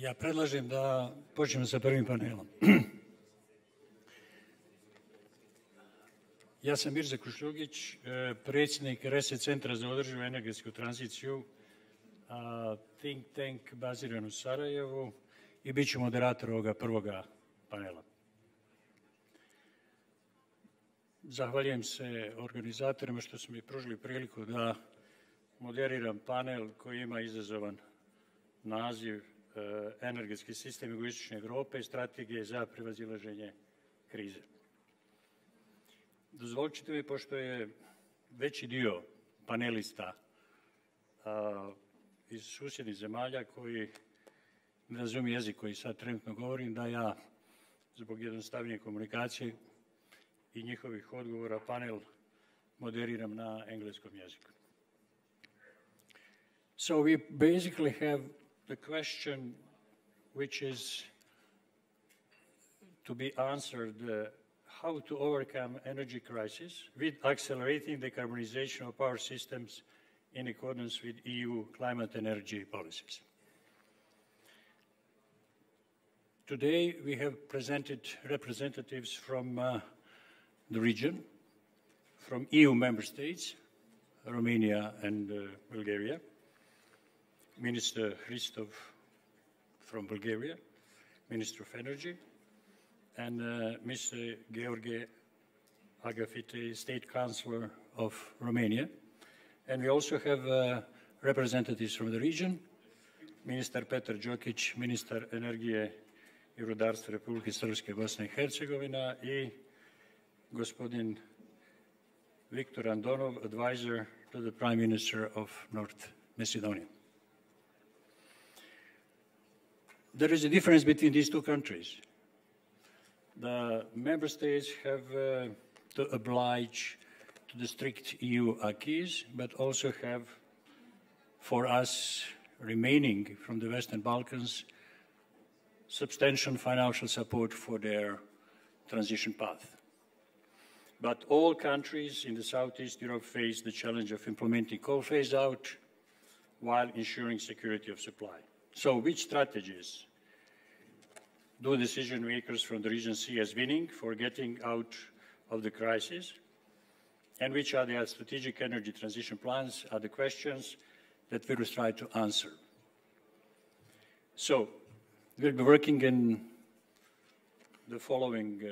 Ja predlažem da počnemo sa prvim panelom. Ja sam Mirza Kušljugić, predsjednik Reset centra za održivu energetsku tranziciju, think tank baziran u Sarajevu i bit ću moderator ovoga prvoga panela. Zahvaljujem se organizatorima što su mi pružili priliku da moderiram panel koji ima izazovan naziv Energetski sistem Jugoistočne Evrope i strategije za prevazilaženje krize. Dozvolite mi, pošto je veći dio panelista iz susjednih zemalja koji ne razumije jezik koji sad trenutno govorim, da ja zbog jednostavnije komunikacije i njihovih odgovora panel moderiram na engleskom jeziku. So we basically have the question which is to be answered, how to overcome energy crisis with accelerating decarbonization of power systems in accordance with EU climate and energy policies. Today we have presented representatives from the region, from EU member states, Romania and Bulgaria, Minister Hristov from Bulgaria, Minister of Energy, and Mr. George Agafite, State Councillor of Romania. And we also have representatives from the region, Ministar Petar Đokić, Ministar Energije i rudarstva Republike Srpske, Bosna i Hercegovina, i gospodin Viktor Andonov, advisor to the Prime Minister of North Macedonia. There is a difference between these two countries. The member states have to oblige to the strict EU acquis, but also have, for us remaining from the Western Balkans, substantial financial support for their transition path. But all countries in the Southeast Europe face the challenge of implementing coal phase-out while ensuring security of supply. So which strategies do decision makers from the region see as winning for getting out of the crisis? And which are their strategic energy transition plans are the questions that we will try to answer. So we'll be working in the following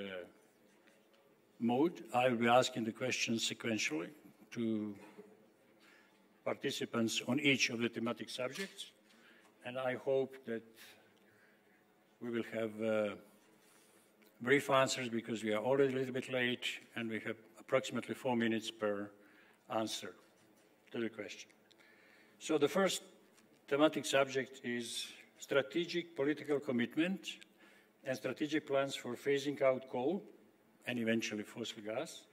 mode. I will be asking the questions sequentially to participants on each of the thematic subjects, and I hope that we will have brief answers because we are already a little bit late and we have approximately 4 minutes per answer to the question. So the first thematic subject is strategic political commitment and strategic plans for phasing out coal and eventually fossil gas,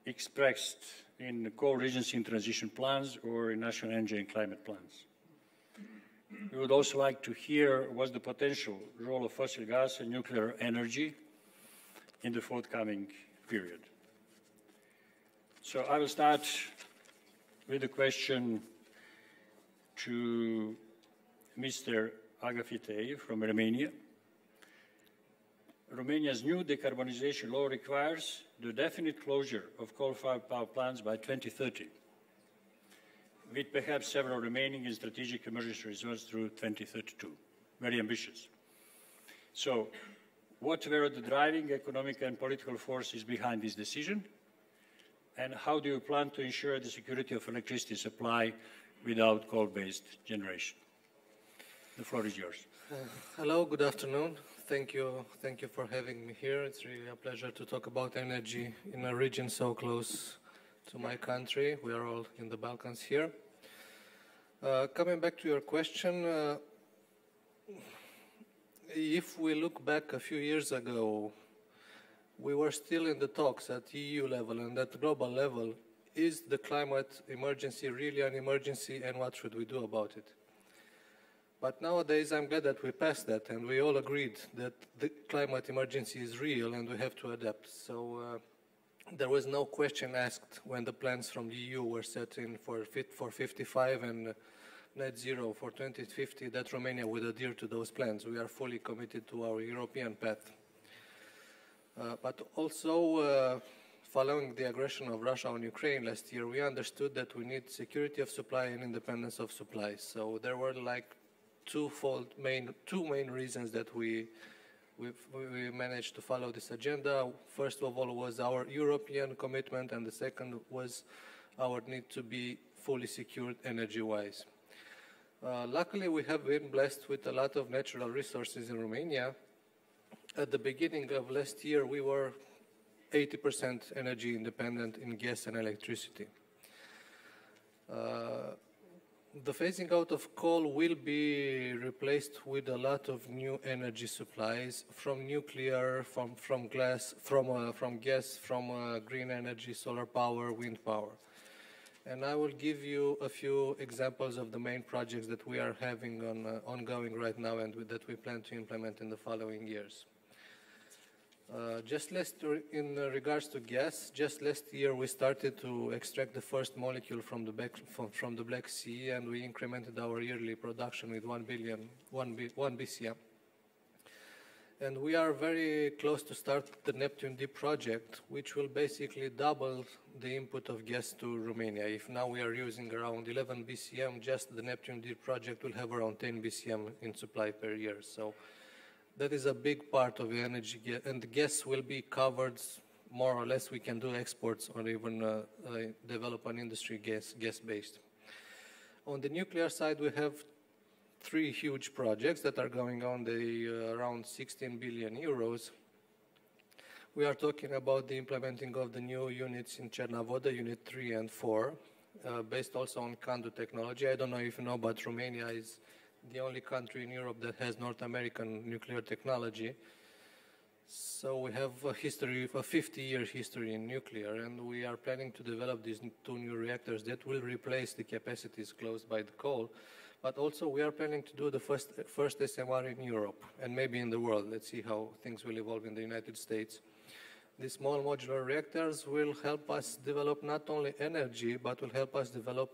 expressed in coal regency and transition plans or in national energy and climate plans. We would also like to hear what's the potential role of fossil gas and nuclear energy in the forthcoming period. So I will start with a question to Mr. Agafite from Romania. Romania's new decarbonization law requires the definite closure of coal-fired power plants by 2030. with perhaps several remaining in strategic emergency reserves through 2032. Very ambitious. So, what were the driving economic and political forces behind this decision? And how do you plan to ensure the security of electricity supply without coal-based generation? The floor is yours. Hello, good afternoon. Thank you for having me here. It's really a pleasure to talk about energy in a region so close to my country. We are all in the Balkans here. Coming back to your question, if we look back a few years ago, we were still in the talks at EU level and at global level. Is the climate emergency really an emergency, and what should we do about it? But nowadays, I'm glad that we passed that, and we all agreed that the climate emergency is real and we have to adapt. So there was no question asked when the plans from the EU were set in for 55 and net zero for 2050, that Romania would adhere to those plans. We are fully committed to our European path. But also, following the aggression of Russia on Ukraine last year, we understood that we need security of supply and independence of supply. So there were like two main reasons that we managed to follow this agenda. First of all was our European commitment, and the second was our need to be fully secured energy-wise. Luckily, we have been blessed with a lot of natural resources in Romania. At the beginning of last year, we were 80% energy independent in gas and electricity. The phasing out of coal will be replaced with a lot of new energy supplies from nuclear, from gas, from green energy, solar power, wind power. And I will give you a few examples of the main projects that we are having ongoing right now and that we plan to implement in the following years. In regards to gas, just last year we started to extract the first molecule from the Black Sea, and we incremented our yearly production with 1 BCM. And we are very close to start the Neptune Deep project, which will basically double the input of gas to Romania. If now we are using around 11 BCM, just the Neptune Deep project will have around 10 BCM in supply per year. So that is a big part of the energy, and the gas will be covered more or less. We can do exports or even develop an industry gas-based. On the nuclear side, we have 3 huge projects that are going on, around 16 billion euros. We are talking about the implementing of the new units in Cernavoda, Unit 3 and 4, based also on CANDU technology. I don't know if you know, but Romania is the only country in Europe that has North American nuclear technology. So we have a 50-year history in nuclear, and we are planning to develop these 2 new reactors that will replace the capacities closed by the coal. But also we are planning to do the first SMR in Europe and maybe in the world. Let's see how things will evolve in the United States. These small modular reactors will help us develop not only energy, but will help us develop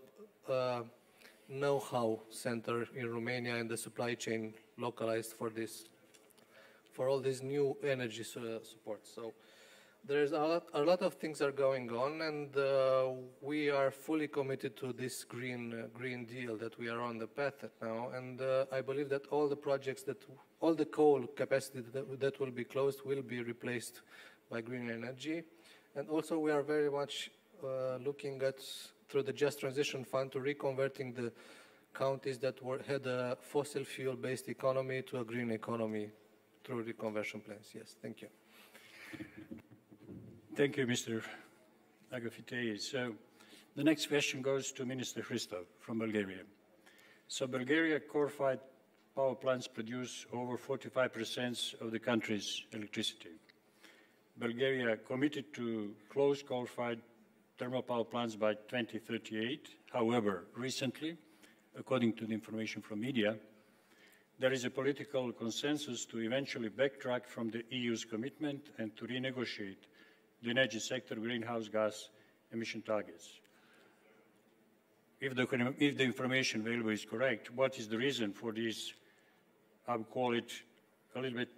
know-how center in Romania and the supply chain localized for all these new energy support. So there's a lot of things are going on, and we are fully committed to this green deal that we are on the path now. And I believe that all the projects all the coal capacity that will be closed will be replaced by green energy. And also we are very much looking at, through the Just Transition Fund, to reconverting the counties that had a fossil fuel-based economy to a green economy through reconversion plans. Yes, thank you. Thank you, Mr. Agafitei. So the next question goes to Minister Hristov from Bulgaria. So Bulgaria coal-fired power plants produce over 45% of the country's electricity. Bulgaria committed to close coal-fired thermal power plants by 2038. However, recently, according to the information from media, there is a political consensus to eventually backtrack from the EU's commitment and to renegotiate the energy sector greenhouse gas emission targets. If the information available is correct, what is the reason for this, I would call it a little bit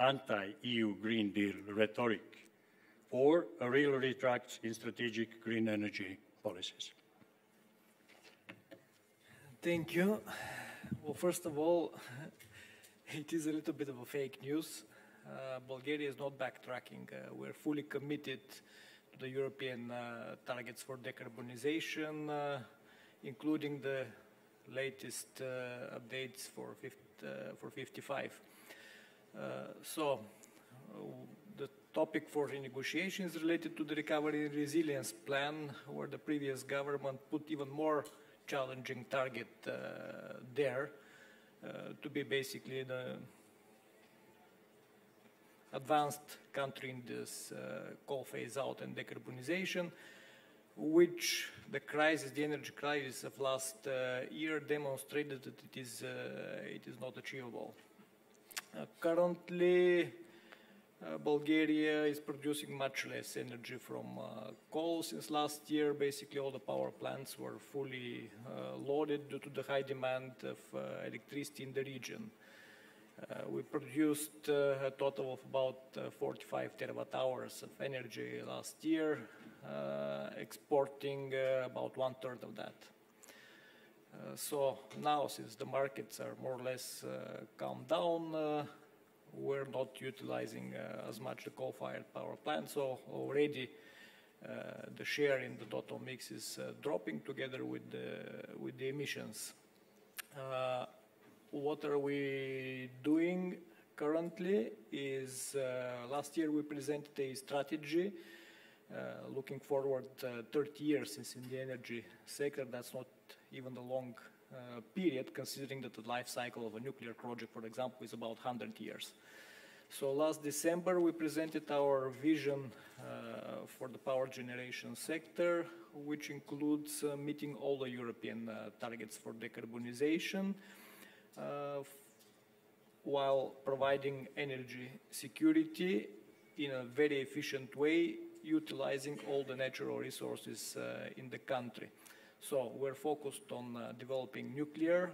anti-EU Green Deal rhetoric, or a real retract in strategic green energy policies? Thank you. Well, first of all, it is a little bit of a fake news. Bulgaria is not backtracking. We're fully committed to the European targets for decarbonization, including the latest updates for 55. So the topic for renegotiation is related to the Recovery and Resilience Plan, where the previous government put even more challenging target there to be basically the advanced country in this coal phase out and decarbonization, which the energy crisis of last year demonstrated that it is not achievable. Currently, Bulgaria is producing much less energy from coal since last year. Basically, all the power plants were fully loaded due to the high demand of electricity in the region. We produced a total of about 45 terawatt hours of energy last year, exporting about 1/3 of that. So now, since the markets are more or less calmed down, we're not utilizing as much the coal-fired power plant, so already the share in the total mix is dropping together with the emissions. What are we doing currently is, last year we presented a strategy looking forward 30 years, since in the energy sector that's not even a long period, considering that the life cycle of a nuclear project, for example, is about 100 years. So last December we presented our vision for the power generation sector, which includes meeting all the European targets for decarbonization, while providing energy security in a very efficient way, utilizing all the natural resources in the country. So we're focused on developing nuclear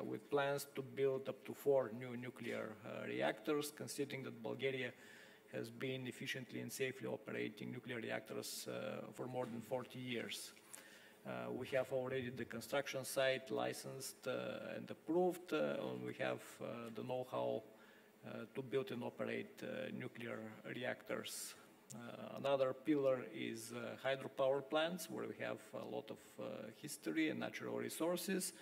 with plans to build up to 4 new nuclear reactors, considering that Bulgaria has been efficiently and safely operating nuclear reactors for more than 40 years. We have already the construction site licensed and approved, and we have the know-how to build and operate nuclear reactors. Another pillar is hydropower plants, where we have a lot of history and natural resources.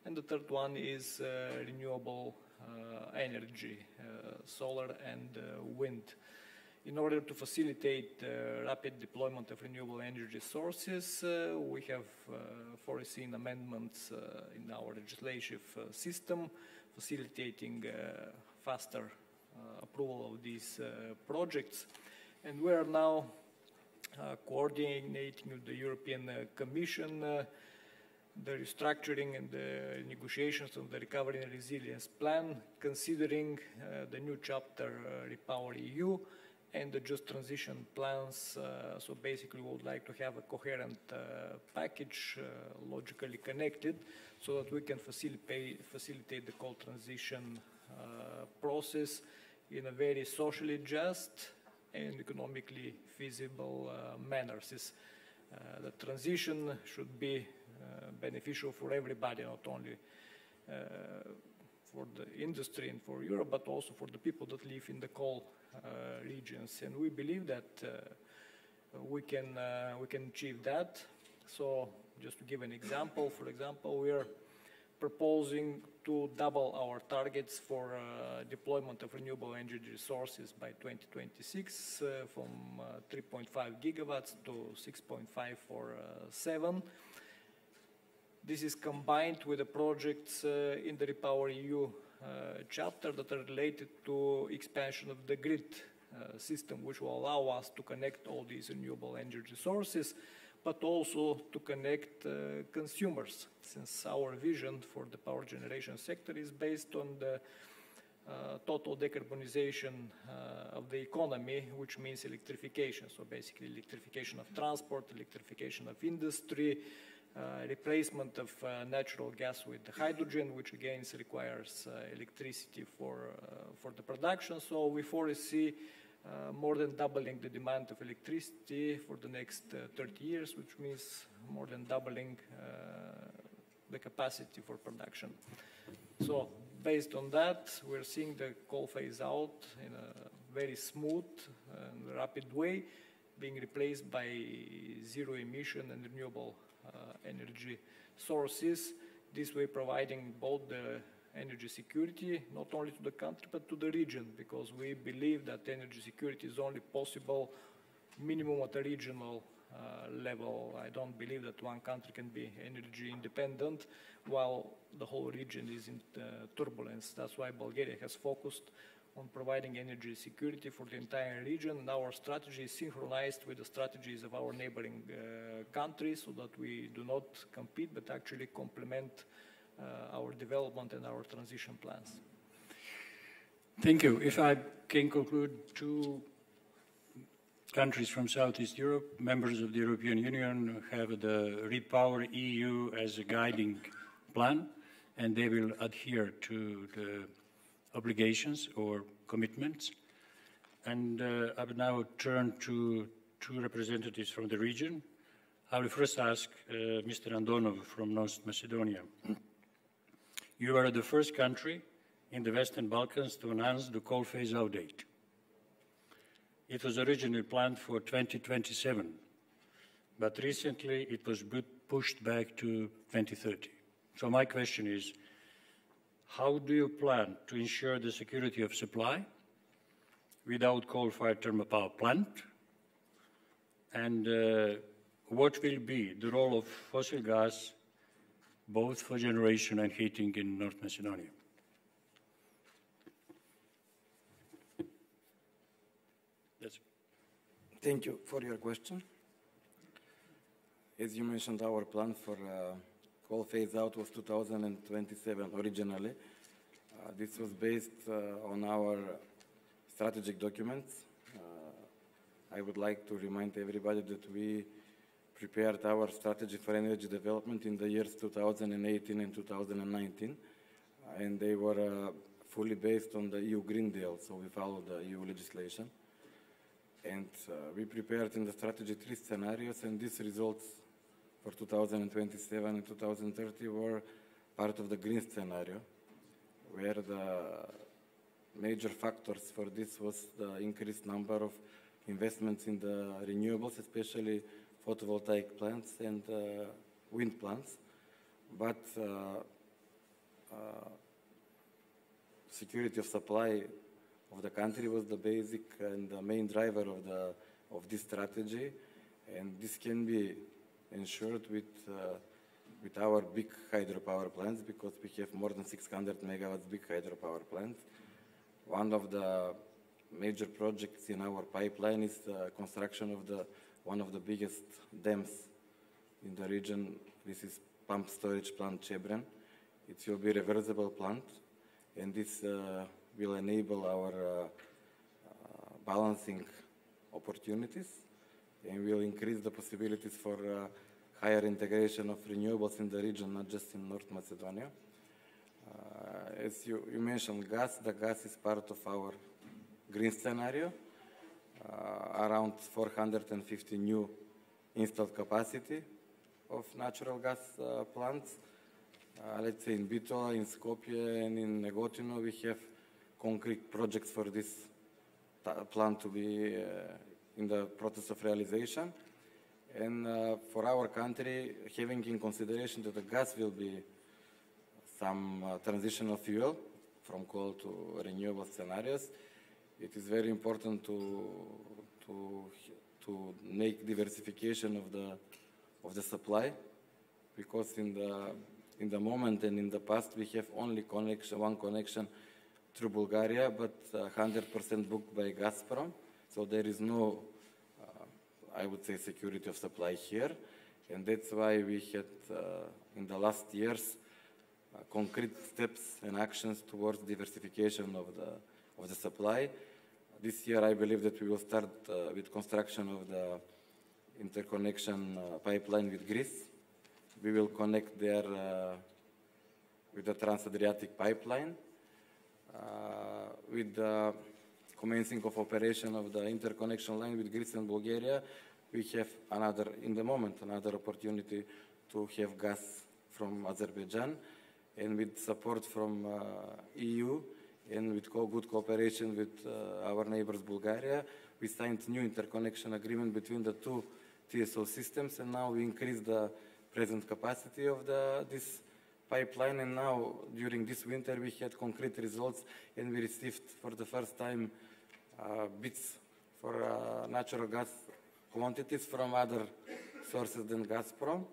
And the third one is renewable energy, solar and wind. In order to facilitate rapid deployment of renewable energy sources, we have foreseen amendments in our legislative system, facilitating faster approval of these projects. And we are now coordinating with the European Commission the restructuring and the negotiations of the Recovery and Resilience Plan, considering the new chapter REPowerEU and the just transition plans. So basically we would like to have a coherent package, logically connected, so that we can facilitate the coal transition process in a very socially just and economically feasible manner. Since the transition should be beneficial for everybody, not only for the industry and for Europe, but also for the people that live in the coal regions. And we believe that we can achieve that. So just to give an example, for example, we are proposing to double our targets for deployment of renewable energy resources by 2026, from 3.5 gigawatts to 6.5 or 7. This is combined with the projects in the REPowerEU chapter that are related to expansion of the grid system, which will allow us to connect all these renewable energy sources, but also to connect consumers, since our vision for the power generation sector is based on the total decarbonization of the economy, which means electrification. So basically electrification of transport, electrification of industry, replacement of natural gas with hydrogen, which again requires electricity for the production. So we foresee more than doubling the demand of electricity for the next 30 years, which means more than doubling the capacity for production. So based on that, we're seeing the coal phase out in a very smooth and rapid way, being replaced by zero emission and renewable energy sources, this way providing both the energy security, not only to the country, but to the region, because we believe that energy security is only possible minimum at a regional level. I don't believe that one country can be energy independent while the whole region is in turbulence. That's why Bulgaria has focused on providing energy security for the entire region. And our strategy is synchronized with the strategies of our neighboring countries, so that we do not compete, but actually complement our development and our transition plans. Thank you. If I can conclude, two countries from Southeast Europe, members of the European Union, have the Repower EU as a guiding plan, and they will adhere to the obligations or commitments. And I will now turn to two representatives from the region. I will first ask Mr. Andonov from North Macedonia. You are the first country in the Western Balkans to announce the coal phase-out date. It was originally planned for 2027, but recently it was pushed back to 2030. So my question is, how do you plan to ensure the security of supply without coal-fired thermal power plant? And what will be the role of fossil gas, both for generation and heating in North Macedonia? Thank you for your question. As you mentioned, our plan for coal phase-out was 2027 originally. This was based on our strategic documents. I would like to remind everybody that we prepared our strategy for energy development in the years 2018 and 2019, and they were fully based on the EU Green Deal, so we followed the EU legislation. And we prepared in the strategy 3 scenarios, and these results for 2027 and 2030 were part of the green scenario, where the major factors for this was the increased number of investments in the renewables, especially photovoltaic plants and wind plants. But security of supply of the country was the basic and the main driver of this strategy, and this can be ensured with our big hydropower plants, because we have more than 600 megawatts big hydropower plants. One of the major projects in our pipeline is the construction of one of the biggest dams in the region. This is pump storage plant Chebren. It will be a reversible plant, and this will enable our balancing opportunities, and will increase the possibilities for higher integration of renewables in the region, not just in North Macedonia. As you mentioned, the gas is part of our green scenario. Around 450 new installed capacity of natural gas plants. Let's say in Bitola, in Skopje, and in Negotino, we have concrete projects for this plant to be in the process of realization. And for our country, having in consideration that the gas will be some transitional fuel from coal to renewable scenarios, it is very important to make diversification of the supply, because in the moment and in the past we have only one connection through Bulgaria, but 100% booked by Gazprom. So there is no, I would say, security of supply here. And that's why we had, in the last years, concrete steps and actions towards diversification of the supply. This year, I believe that we will start with construction of the interconnection pipeline with Greece. We will connect there with the Trans-Adriatic pipeline. With the commencing of operation of the interconnection line with Greece and Bulgaria, we have another opportunity to have gas from Azerbaijan. And with support from EU and with good cooperation with our neighbors Bulgaria, we signed new interconnection agreement between the two TSO systems, and now we increase the present capacity of this pipeline. And now, during this winter, we had concrete results, and we received for the first time bids for natural gas quantities from other sources than Gazprom.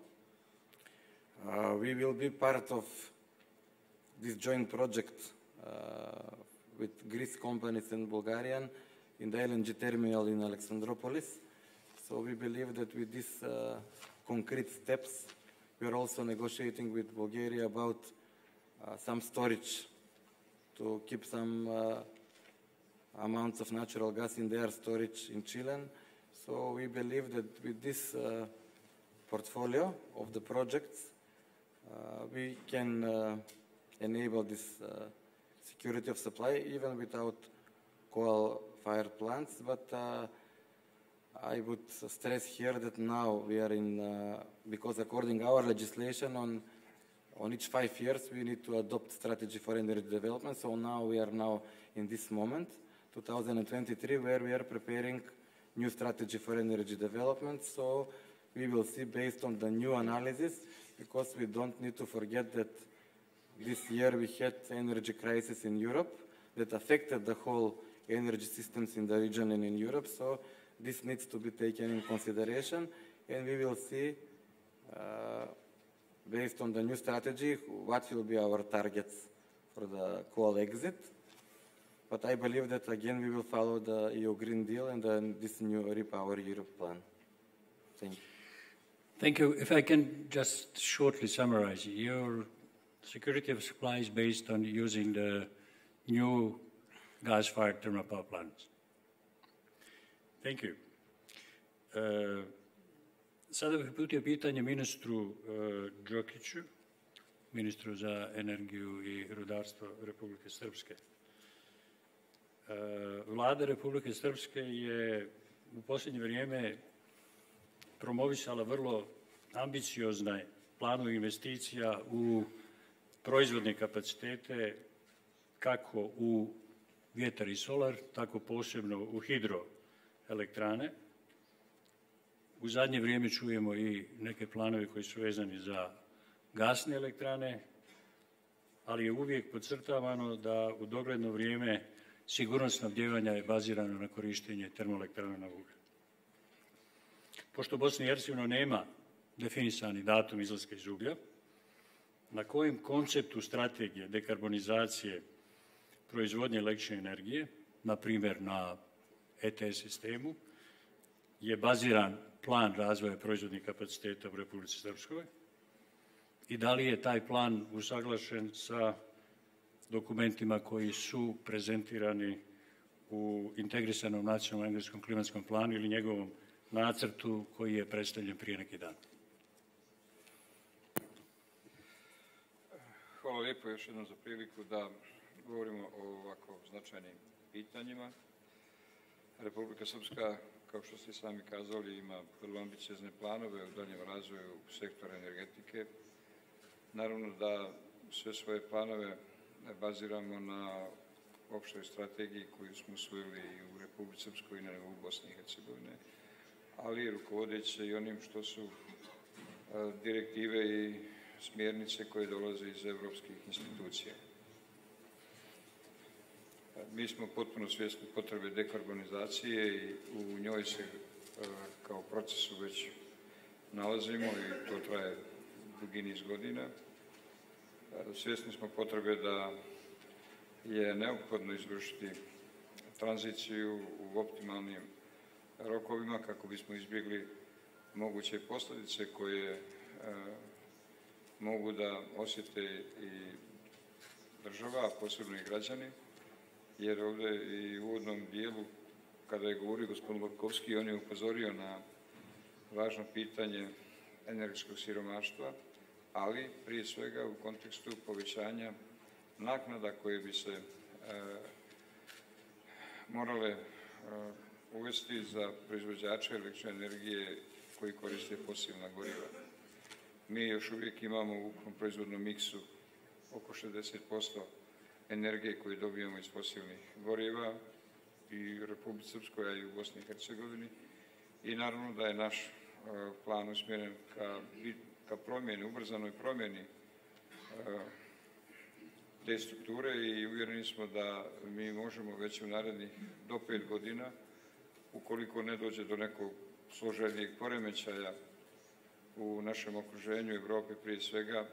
We will be part of this joint project with Greece companies and Bulgarian in the LNG terminal in Alexandroupolis. So we believe that with these concrete steps, we are also negotiating with Bulgaria about some storage to keep some amounts of natural gas in their storage in Chile. So we believe that with this portfolio of the projects, we can enable this security of supply even without coal-fired plants. But I would stress here that now we are in, because according to our legislation, on each 5 years we need to adopt strategy for energy development. So now we are in this moment, 2023, where we are preparing new strategy for energy development. So we will see based on the new analysis, because we don't need to forget that this year we had energy crisis in Europe that affected the whole energy systems in the region and in Europe. So this needs to be taken in consideration, and we will see, based on the new strategy, what will be our targets for the coal exit. But I believe that, again, we will follow the EU Green Deal and then this new Repower Europe plan. Thank you. Thank you. If I can just shortly summarize, your security of supply is based on using the new gas-fired thermal power plants. Thank you. Sada bih uputio pitanje ministru Đokiću, ministru za energiju i rudarstvo Republike Srpske. Vlada Republike Srpske je u posljednje vrijeme promovisala vrlo ambiciozne planove investicija u proizvodne kapacitete, kako u vjetar i solar, tako posebno u hidroelektrane. U zadnje vrijeme čujemo i neke planove koji su vezani za gasne elektrane, ali je uvijek podcrtavano da u dogledno vrijeme sigurnost snabdevanja je bazirano na korištenje termoelektrana na ugalj. Pošto Bosna i Hercegovina nema definisani datum izlaska iz uglja, na kojem konceptu strategije dekarbonizacije proizvodnje električne energije, na primjer na ETS sistemu, je baziran plan razvoja proizvodnih kapaciteta u Republici Srpskoj i da li je taj plan usaglašen sa dokumentima koji su prezentirani u integrisanom nacionalnom energetskom klimatskom planu ili njegovom nacrtu koji je predstavljen prije neki dan. Hvala lijepo još jednom za priliku da govorimo o ovako značajnim pitanjima. Republika Srpska, kao što ste sami kazali, ima vrlo ambiciozne planove u daljem razvoju sektora energetike. Naravno da sve svoje planove baziramo na opštoj strategiji koju smo usvojili i u Republici Srpskoj i u Bosni i Hercegovine, ali rukovodeći se i onim što su direktive i smjernice koje dolaze iz evropskih institucija. Mi smo potpuno svjesni potrebe dekarbonizacije i u njoj se kao procesu već nalazimo i to traje dugi niz godina. Svjesni smo potrebe da je neophodno izvršiti tranziciju u optimalnim rokovima kako bismo izbjegli moguće posljedice koje mogu da osjete i država, a posebno i građani, jer ovdje i u uvodnom dijelu, kada je govorio gospodin Lorkovski, on je upozorio na važno pitanje energetskog siromaštva, ali prije svega u kontekstu povećanja naknada koje bi se morale uvesti za proizvođače električne energije koji koriste fosilna goriva. Mi još uvijek imamo u ukupnom proizvodnom miksu oko 60% energije koju dobijamo iz fosilnih goriva i u Republici Srpskoj, a i u Bosni i Hercegovini. I naravno da je naš plan usmjeren ka promjeni, ubrzanoj promjeni te strukture i uvjereni smo da mi možemo već u narednih do 5 godina, ukoliko ne dođe do nekog složenijeg poremećaja u našem okruženju Evrope prije svega,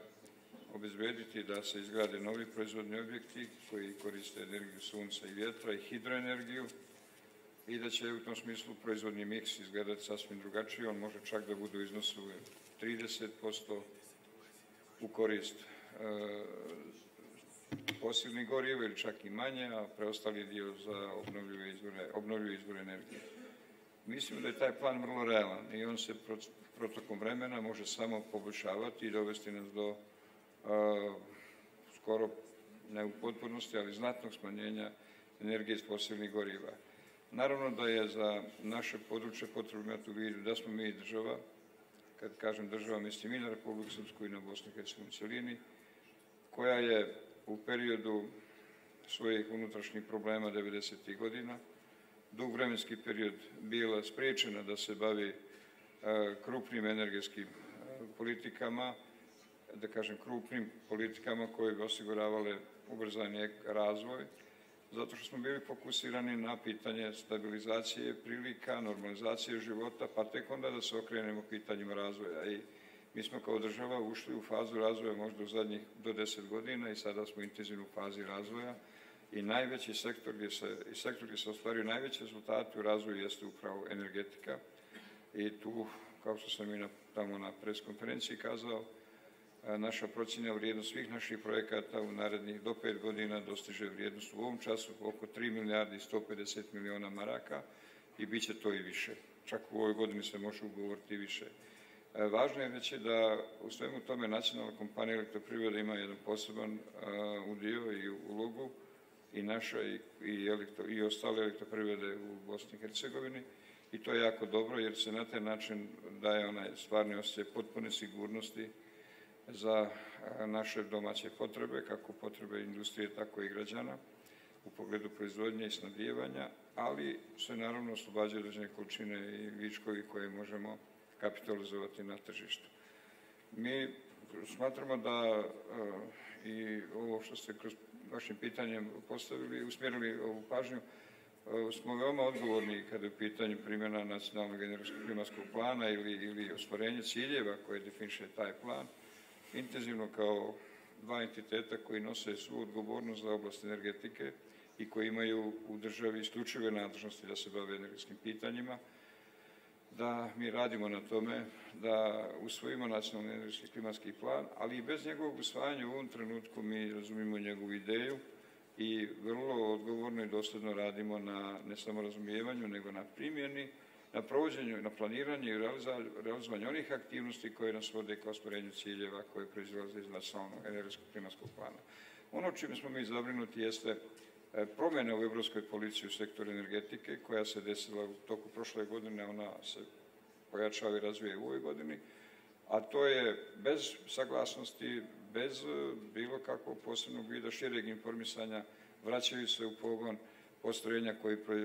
obezbediti da se izgrade novi proizvodni objekti koji koriste energiju sunca i vjetra i hidroenergiju i da će u tom smislu proizvodni miks izgledati sasvim drugačije. On može čak da bude u iznosu 30% u korist fosilnih goriva ili čak i manje, a preostali dio za obnovljive izvore energije. Mislimo da je taj plan vrlo realan i on se protokom vremena može samo poboljšavati i dovesti nas do skoro, ne u potpunosti, ali znatnog smanjenja energije iz fosilnih goriva. Naravno da je za naše područje potrebno imati u vidu da smo mi država, kad kažem država mislim i na Republiku Srpsku i na Bosnu i Hercegovinu u celini, koja je u periodu svojih unutrašnjih problema 90. godina, dug vremenski period bila spriječena da se bavi krupnim energetskim politikama, da kažem krupnim politikama koje bi osiguravale ubrzani razvoj, zato što smo bili fokusirani na pitanje stabilizacije prilika, normalizacije života, pa tek onda da se okrenemo pitanjima razvoja. I mi smo kao država ušli u fazu razvoja možda u zadnjih do 10 godina i sada smo intenzivno u fazi razvoja i najveći sektor gdje se ostvaruju najveći rezultati u razvoju jeste upravo energetika. I tu, kao što sam i tamo na preskonferenciji kazao, naša procjena vrijednost svih naših projekata u narednih do 5 godina dostiže vrijednost u ovom času oko 3 milijardi i 150 miliona maraka i bit će to i više. Čak u ovoj godini se može ugovoriti i više. Važno je reći da u svemu tome nacionalna kompanija elektroprivreda ima jedan poseban udio i ulogu i naša i ostale elektroprivrede u Bosni i Hercegovini i to je jako dobro jer se na taj način daje onaj stvarni osjećaj potpune sigurnosti za naše domaće potrebe, kako potrebe industrije, tako i građana u pogledu proizvodnje i snabdevanja, ali se naravno oslobađaju određene količine i viškovi koje možemo kapitalizovati na tržištu. Mi smatramo da i ovo što ste kroz vašim pitanjem postavili, usmjerili ovu pažnju, smo veoma odgovorni kada je u pitanju primjena nacionalnog energetskog klimatskog plana ili ostvarenje ciljeva koje definiše taj plan, intenzivno kao dva entiteta koji nose svu odgovornost za oblast energetike i koji imaju u državi isključive nadležnosti da se bave energetskim pitanjima, da mi radimo na tome da usvojimo nacionalni energetski klimatski plan, ali i bez njegovog usvajanja u ovom trenutku mi razumimo njegovu ideju i vrlo odgovorno i dosledno radimo na ne samo razumijevanju, nego na primjeni, na provođenju, na planiranju i realizovanju onih aktivnosti koje nas vode ka ostvarenju ciljeva koje proizilaze iz nacionalnog energetskog klimatskog plana. Ono čime smo mi zabrinuti jeste promjena u evropskoj politici u sektoru energetike koja se desila u toku prošle godine, ona se pojačava i razvija u ovoj godini, a to je bez saglasnosti, bez bilo kakvog posebnog vida šireg informisanja, vraćaju se u pogon postrojenja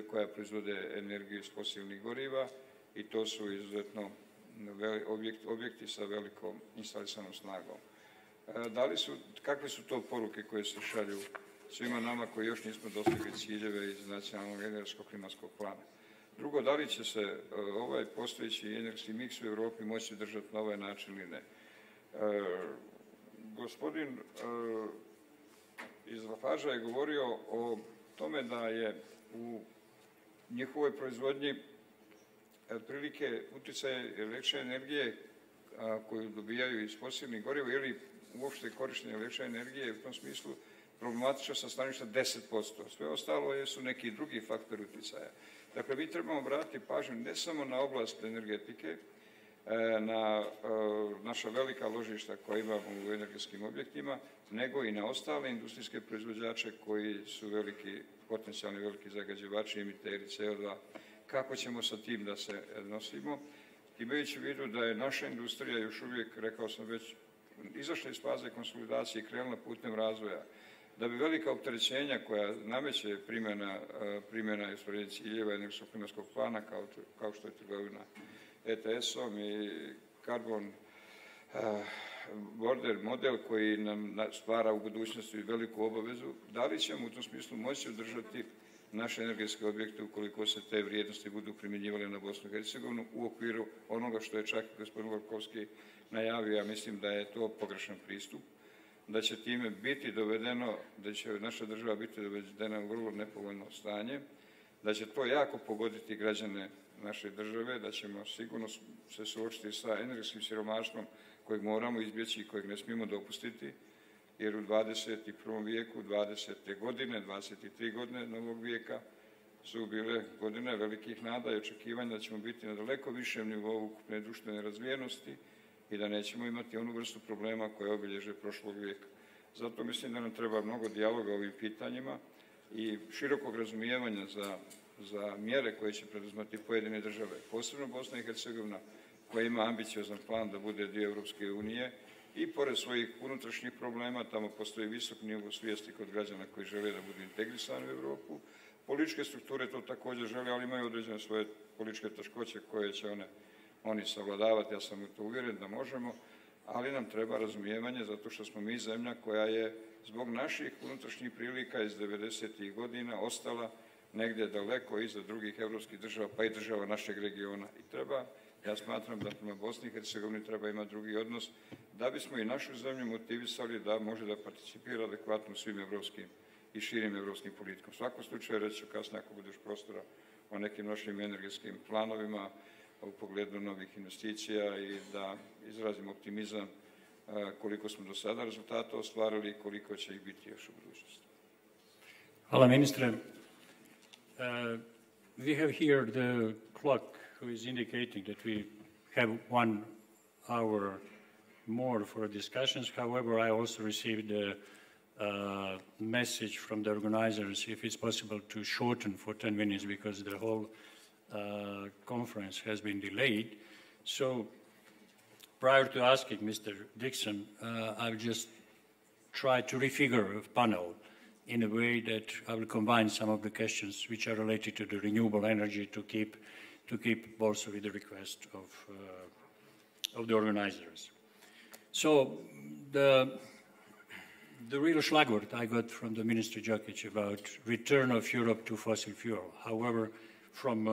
koja proizvode energiju iz fosilnih goriva i to su izuzetno objekti sa velikom instalisanom snagom. Kakve su to poruke koje se šalju svima nama koji još nismo dostigli ciljeve iz nacionalnog energetskog klimatskog plana? Drugo, da li će se ovaj postojeći energetski miks u Evropi moći držati na ovaj način ili ne? Gospodin iz Lafaža je govorio o tome da je u njihovoj proizvodnji prilike uticaje električne energije koju dobijaju iz fosilnih goriva ili uopšte korištenje električne energije u tom smislu problematično sa stanovišta 10%. Sve ostalo su neki drugi faktori uticaja. Dakle, mi trebamo obratiti pažnju ne samo na oblast energetike, na naša velika ložišta koja imamo u energetskim objektima, nego i na ostale industrijske proizvođače koji su potencijalni veliki zagađivači, emiteri CO2. Kako ćemo sa tim da se nosimo? Imajući u vidu da je naša industrija još uvijek, rekao sam već, izašla iz faze konsolidacije i krenula putem razvoja, da bi velika opterećenja koja nameće primjena i ostvarenje ciljeva energetskog klimatskog plana, kao što je trgovina ETS-om i carbon border model koji nam stvara u budućnosti veliku obavezu, da li ćemo u tom smislu moći održati naše energetske objekte ukoliko se te vrijednosti budu primjenjivale na Bosnu i Hercegovinu u okviru onoga što je čak gospodin Lorkovski najavio, ja mislim da je to pogrešan pristup, da će time biti dovedeno, da će naša država biti dovedena u vrlo nepovoljno stanje, da će to jako pogoditi građane naše države, da ćemo sigurno se suočiti sa energetskim siromaštvom kojeg moramo izbjeći i kojeg ne smijemo dopustiti, jer u 21. vijeku, 20. godine, 23 godine novog vijeka su bile godine velikih nada i očekivanja da ćemo biti na daleko višem nivou ukupne društvene razvijenosti i da nećemo imati onu vrstu problema koje obilježe prošlog vijeka. Zato mislim da nam treba mnogo dijaloga o ovim pitanjima i širokog razumijevanja za mjere koje će preduzimati pojedine države, posebno Bosna i Hercegovina, koja ima ambiciozan plan da bude dio Evropske unije i pored svojih unutrašnjih problema, tamo postoji visok nivo svijesti kod građana koji žele da budu integrisani u Evropu. Političke strukture to također žele, ali imaju određene svoje političke teškoće koje će oni savladavati, ja sam u to uvjeren da možemo, ali nam treba razumijevanje zato što smo mi zemlja koja je zbog naših unutrašnjih prilika iz 90. godina ostala negdje daleko iza drugih evropskih država, pa i država našeg regiona. I treba, ja smatram da prema Bosni i Hercegovini treba imati drugi odnos, da bismo i našu zemlju motivisali da može da participira adekvatno svim evropskim i širim evropskim politikom. U svakom slučaju reći ću kasnije ako budeš prostora o nekim našim energetskim planovima u pogledu novih investicija i da izrazim optimizam koliko smo do sada rezultata ostvarili i koliko će ih biti još u budućnosti. Hvala ministre. We have here the clock who is indicating that we have 1 hour more for discussions. However, I also received a message from the organizers if it's possible to shorten for 10 minutes because the whole conference has been delayed. So prior to asking Mr. Dixon, I'll just try to refigure a panel in a way that I will combine some of the questions which are related to the renewable energy to keep also with the request of the organizers. So the real Schlagwort I got from the Minister Djokic about return of Europe to fossil fuel. However, from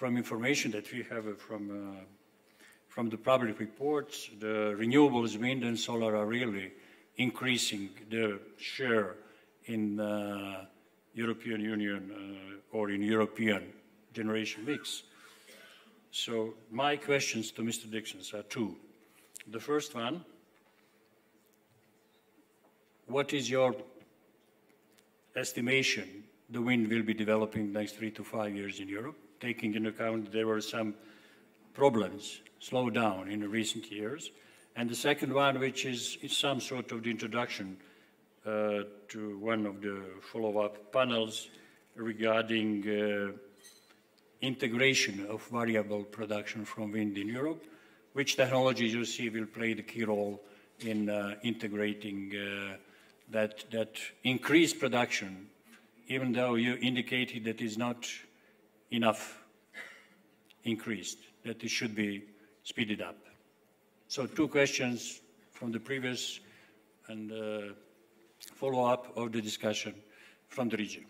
information that we have from the public reports, the renewables, wind and solar are really increasing the share in European Union or in European generation mix. So my questions to Mr. Dixon are 2. The first one, what is your estimation the wind will be developing next 3 to 5 years in Europe, taking into account there were some problems, slow down in the recent years? And the second one, which is some sort of the introduction to one of the follow-up panels regarding integration of variable production from wind in Europe, which technologies you see will play the key role in integrating that increased production, even though you indicated that is not enough increased, that it should be speeded up. So 2 questions from the previous and follow-up of the discussion from the region.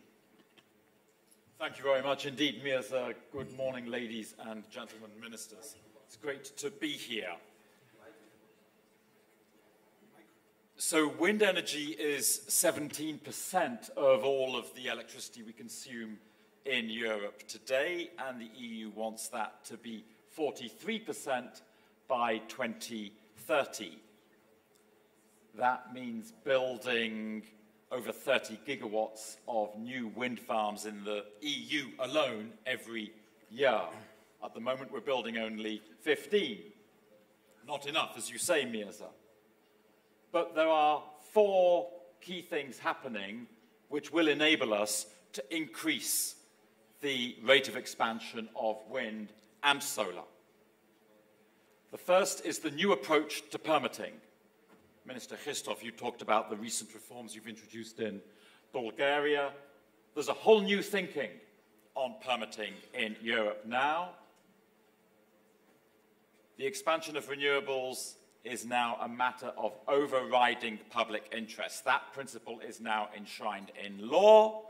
Thank you very much indeed, Mirza. Good morning, ladies and gentlemen ministers. It's great to be here. So wind energy is 17% of all of the electricity we consume in Europe today, and the EU wants that to be 43% by 2030. That means building over 30 gigawatts of new wind farms in the EU alone every year. At the moment, we're building only 15. Not enough, as you say, Mirza. But there are 4 key things happening which will enable us to increase the rate of expansion of wind and solar. The first is the new approach to permitting. Minister Christoph, you talked about the recent reforms you've introduced in Bulgaria. There's a whole new thinking on permitting in Europe now. The expansion of renewables is now a matter of overriding public interest. That principle is now enshrined in law.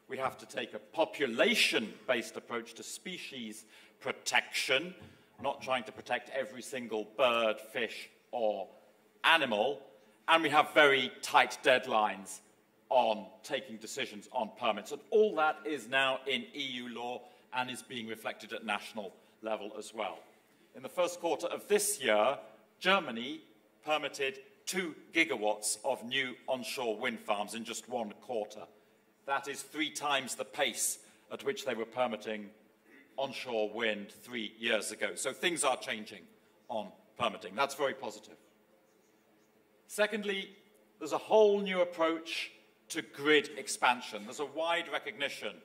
We have to take a population-based approach to species protection, not trying to protect every single bird, fish, or animal, and we have very tight deadlines on taking decisions on permits. And all that is now in EU law and is being reflected at national level as well. In the first quarter of this year, Germany permitted 2 gigawatts of new onshore wind farms in just 1 quarter. That is 3 times the pace at which they were permitting onshore wind 3 years ago. So things are changing on permitting. That's very positive. Secondly, there's a whole new approach to grid expansion. There's a wide recognition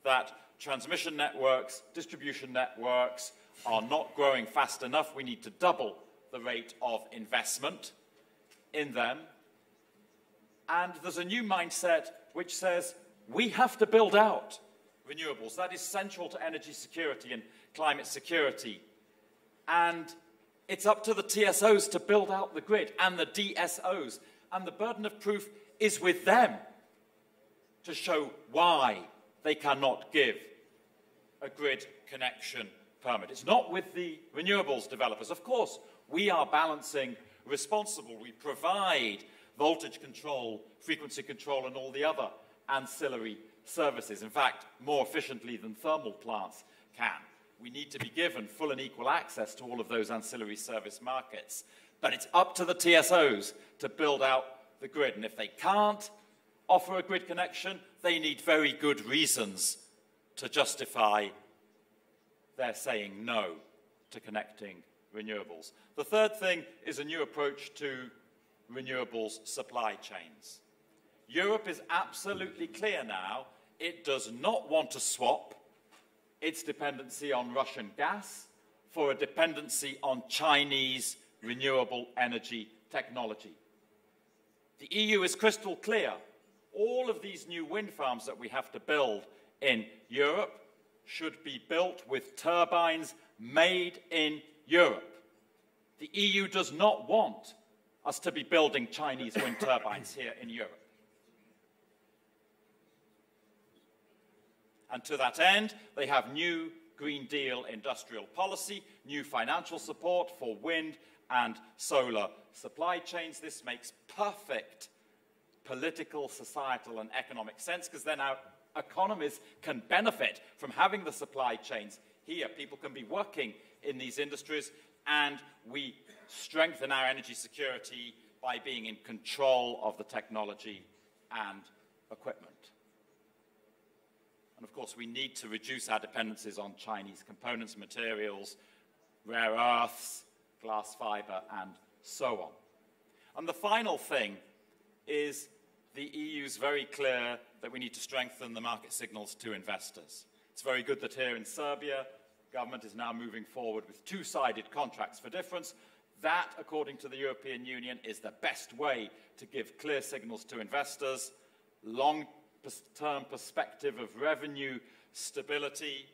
that transmission networks, distribution networks are not growing fast enough. We need to double the rate of investment in them. And there's a new mindset which says we have to build out renewables. That is central to energy security and climate security. And it's up to the TSOs to build out the grid and the DSOs. And the burden of proof is with them to show why they cannot give a grid connection permit. It's not with the renewables developers. Of course, we are balancing responsible. We provide voltage control, frequency control, and all the other ancillary services. In fact, more efficiently than thermal plants can. We need to be given full and equal access to all of those ancillary service markets. But it's up to the TSOs to build out the grid. And if they can't offer a grid connection, they need very good reasons to justify their saying no to connecting renewables. The third thing is a new approach to renewables supply chains. Europe is absolutely clear now it does not want to swap its dependency on Russian gas for a dependency on Chinese renewable energy technology. The EU is crystal clear. All of these new wind farms that we have to build in Europe should be built with turbines made in Europe. The EU does not want us to be building Chinese wind turbines here in Europe. And to that end, they have new Green Deal industrial policy, new financial support for wind and solar supply chains. This makes perfect political, societal, and economic sense, because then our economies can benefit from having the supply chains here. People can be working in these industries, and we strengthen our energy security by being in control of the technology and equipment. And of course, we need to reduce our dependencies on Chinese components, materials, rare earths, glass fiber, and so on. And the final thing is the EU's very clear that we need to strengthen the market signals to investors. It's very good that here in Serbia, government is now moving forward with two-sided contracts for difference. That, according to the European Union, is the best way to give clear signals to investors, long-term perspective of revenue stability.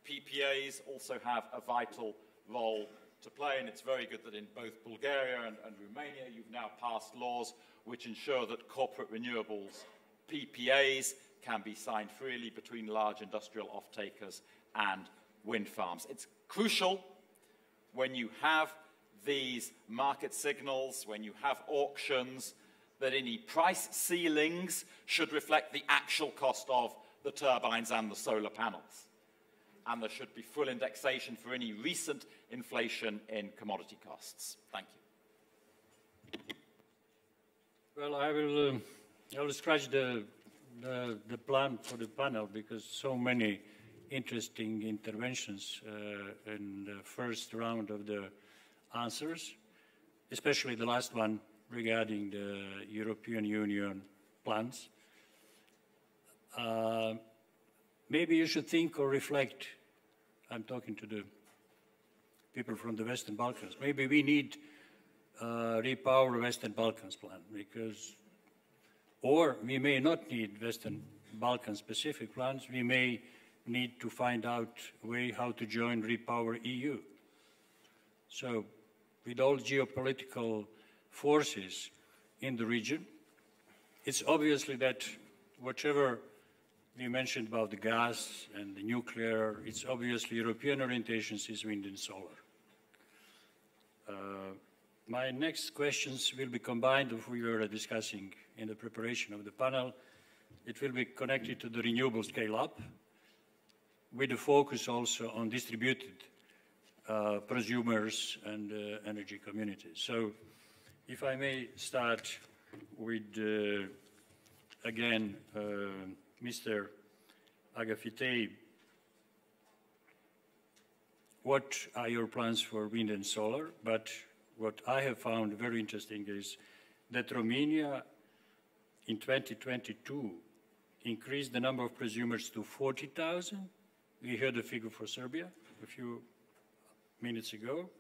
PPAs also have a vital role to play, and it's very good that in both Bulgaria and Romania you've now passed laws which ensure that corporate renewables PPAs can be signed freely between large industrial off-takers and wind farms. It's crucial when you have these market signals, when you have auctions, that any price ceilings should reflect the actual cost of the turbines and the solar panels. And there should be full indexation for any recent inflation in commodity costs. Thank you. Well, I will scratch the plan for the panel, because so many interesting interventions in the first round of the answers, especially the last one regarding the European Union plans. Maybe you should think or reflect. I'm talking to the people from the Western Balkans. Maybe we need Repower Western Balkans plan, because, or we may not need Western Balkan specific plans. We may need to find out a way how to join Repower EU. So with all geopolitical forces in the region, it's obviously that whatever we mentioned about the gas and the nuclear, it's obviously European orientations is wind and solar. My next questions will be combined with what we were discussing in the preparation of the panel. It will be connected to the renewable scale-up, with a focus also on distributed prosumers and energy communities. So If I may start with, again, Mr. Agafitei, what are your plans for wind and solar? But what I have found very interesting is that Romania in 2022 increased the number of prosumers to 40,000. We heard the figure for Serbia a few minutes ago,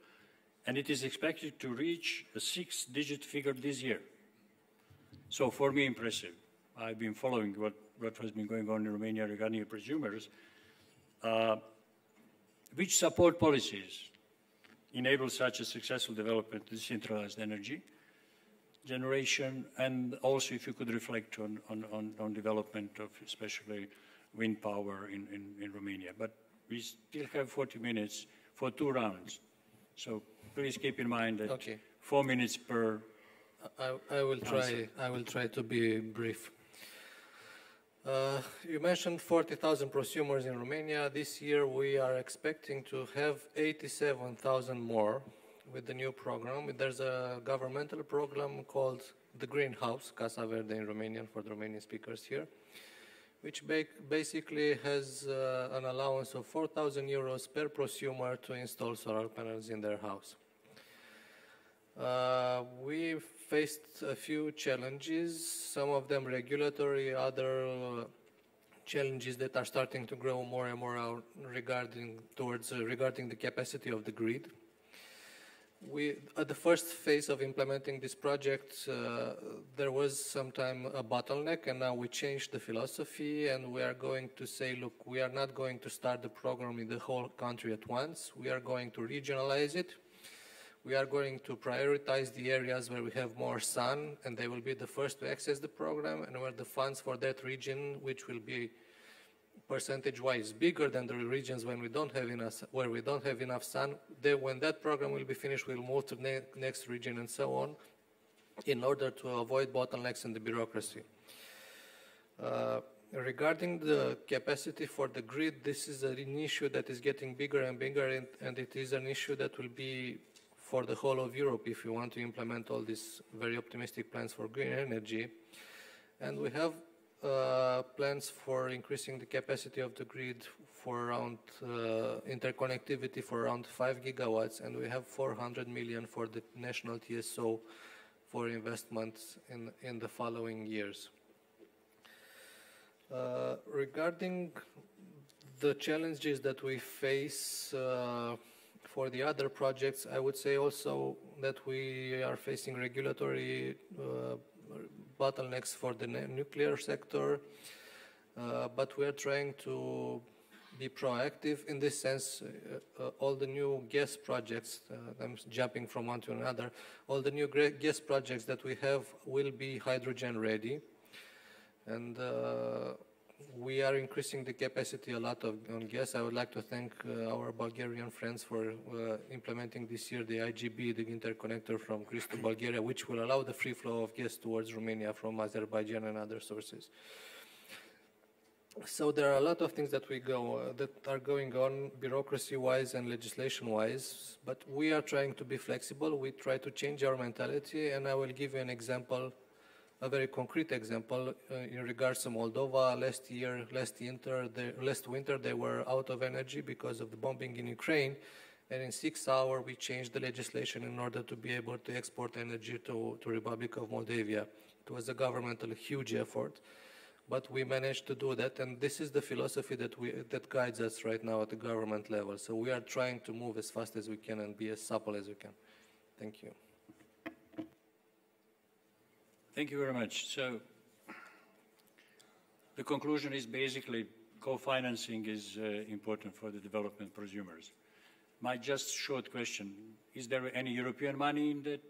and it is expected to reach a 6-digit figure this year. So for me, impressive. I've been following what has been going on in Romania regarding prosumers. Which support policies enable such a successful development of decentralized energy generation, and also if you could reflect on development of especially wind power in Romania. But we still have 40 minutes for 2 rounds. So please keep in mind that 4 minutes per I will try to be brief. You mentioned 40,000 prosumers in Romania. This year we are expecting to have 87,000 more with the new program. There's a governmental program called the Greenhouse, Casa Verde in Romanian for the Romanian speakers here, which basically has an allowance of 4,000 euros per prosumer to install solar panels in their house. We faced a few challenges, some of them regulatory, other challenges that are starting to grow more and more out regarding the capacity of the grid. At the first phase of implementing this project, there was sometime a bottleneck, and now we changed the philosophy, and we are going to say, look, we are not going to start the program in the whole country at once. We are going to regionalize it. We are going to prioritize the areas where we have more sun, and they will be the first to access the program, and where the funds for that region, which will be percentage-wise bigger than the regions where we don't have enough sun, when that program will be finished, we'll move to the next region and so on, in order to avoid bottlenecks in the bureaucracy. Regarding the capacity for the grid, this is an issue that is getting bigger and bigger, and it is an issue that will be for the whole of Europe if you want to implement all these very optimistic plans for green energy. And we have plans for increasing the capacity of the grid for around interconnectivity for around 5 gigawatts, and we have 400 million for the national TSO for investments in the following years. Regarding the challenges that we face for the other projects, I would say also that we are facing regulatory bottlenecks for the nuclear sector, but we are trying to be proactive in this sense. All the new gas projects, I'm jumping from one to another, all the new gas projects that we have will be hydrogen ready, and we are increasing the capacity a lot on gas. I would like to thank our Bulgarian friends for implementing this year the IGB, the interconnector from Greece to Bulgaria, which will allow the free flow of gas towards Romania from Azerbaijan and other sources. So there are a lot of things that are going on bureaucracy-wise and legislation-wise, but we are trying to be flexible. We try to change our mentality, and I will give you an example, a very concrete example in regards to Moldova. Last winter they were out of energy because of the bombing in Ukraine, and in 6 hours we changed the legislation in order to be able to export energy to Republic of Moldavia. It was a governmental huge effort, but we managed to do that, and this is the philosophy that guides us right now at the government level. So we are trying to move as fast as we can and be as supple as we can. Thank you. Thank you very much. So the conclusion is basically co-financing is important for the development prosumers. My just short question, is there any European money in that,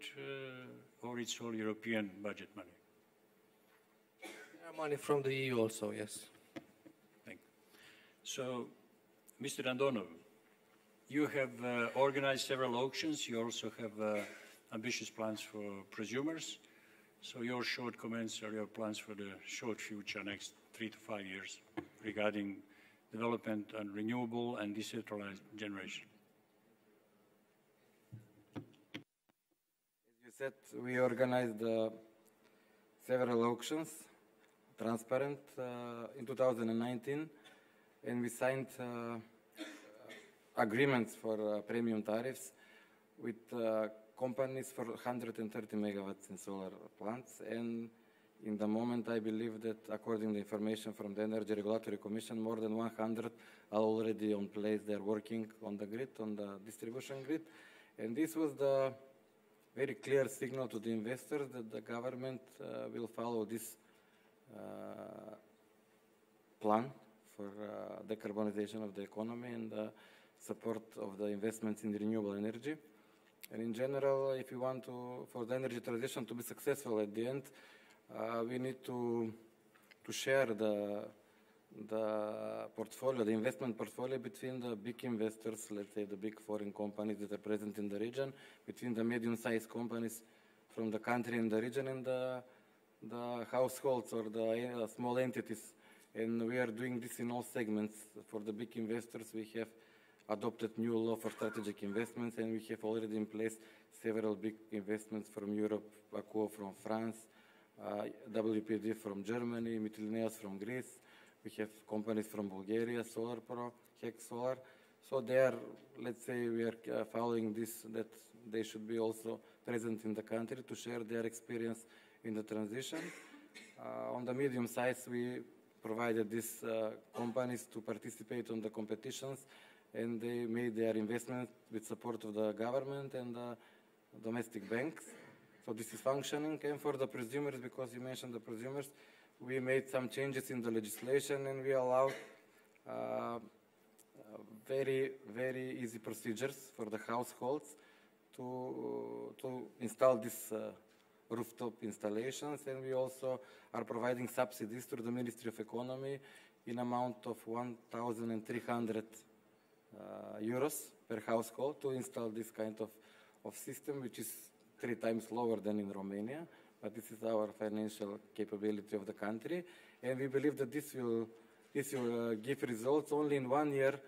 or it's all European budget money? There are money from the EU also, yes. Thank you. So, Mr. Andonov, you have organized several auctions. You also have ambitious plans for prosumers. So your short comments or your plans for the short future, next 3 to 5 years, regarding development and renewable and decentralized generation. As you said, we organized several auctions, transparent, in 2019, and we signed agreements for premium tariffs with companies for 130 megawatts in solar plants. And in the moment, I believe that according to information from the Energy Regulatory Commission, more than 100 are already on place. They're working on the grid, on the distribution grid. And this was the very clear signal to the investors that the government will follow this plan for decarbonization of the economy and support of the investments in renewable energy. And in general, if you want for the energy transition to be successful at the end, we need to share the portfolio, the investment portfolio between the big investors, let's say the big foreign companies that are present in the region, between the medium-sized companies from the country and the region, and the households or the small entities. And we are doing this in all segments. For the big investors, we have adopted new law for strategic investments, and we have already in place several big investments from Europe, Baku from France, WPD from Germany, Mytilineos from Greece. We have companies from Bulgaria, Solar Pro, Hex Solar. So they are, let's say, we are following this, that they should be also present in the country to share their experience in the transition. On the medium size, we provided these companies to participate on the competitions, and they made their investment with support of the government and the domestic banks. So this is functioning. And for the prosumers, because you mentioned the prosumers, we made some changes in the legislation, and we allowed very, very easy procedures for the households to install these rooftop installations. And we also are providing subsidies through the Ministry of Economy in amount of 1,300 euros per household to install this kind of system, which is 3 times lower than in Romania. But this is our financial capability of the country. And we believe that this will give results only in 1 year.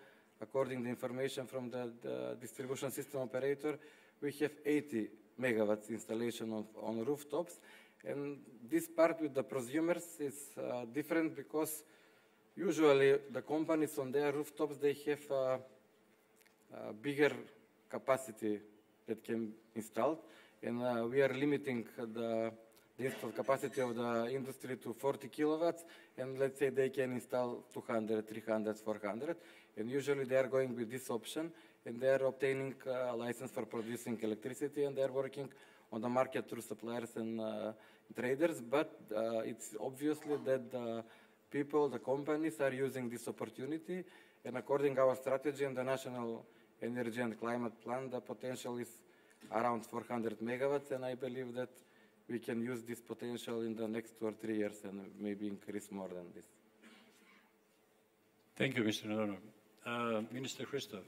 According to information from the distribution system operator, we have 80 megawatts installation on rooftops. And this part with the prosumers is different because usually the companies on their rooftops, they have a bigger capacity that can be installed. And we are limiting the installed capacity of the industry to 40 kilowatts. And let's say they can install 200, 300, 400. And usually they are going with this option. And they are obtaining a license for producing electricity. And they are working on the market through suppliers and traders. But it's obviously that the people, the companies are using this opportunity. And according to our strategy and the National Energy and Climate Plan, the potential is around 400 megawatts, and I believe that we can use this potential in the next 2 or 3 years and maybe increase more than this. Thank you, Mr. Nadornov. Minister Christov,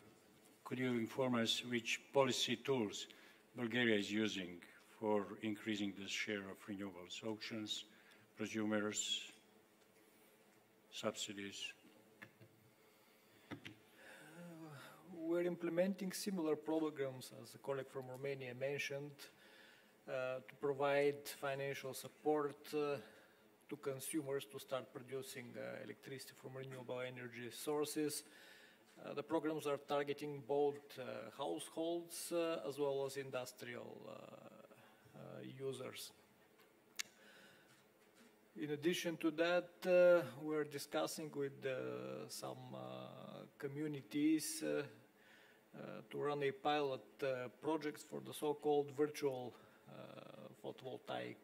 could you inform us which policy tools Bulgaria is using for increasing the share of renewables, auctions, prosumers, subsidies? We're implementing similar programs, as a colleague from Romania mentioned, to provide financial support to consumers to start producing electricity from renewable energy sources. The programs are targeting both households as well as industrial users. In addition to that, we're discussing with some communities to run a pilot project for the so-called virtual photovoltaic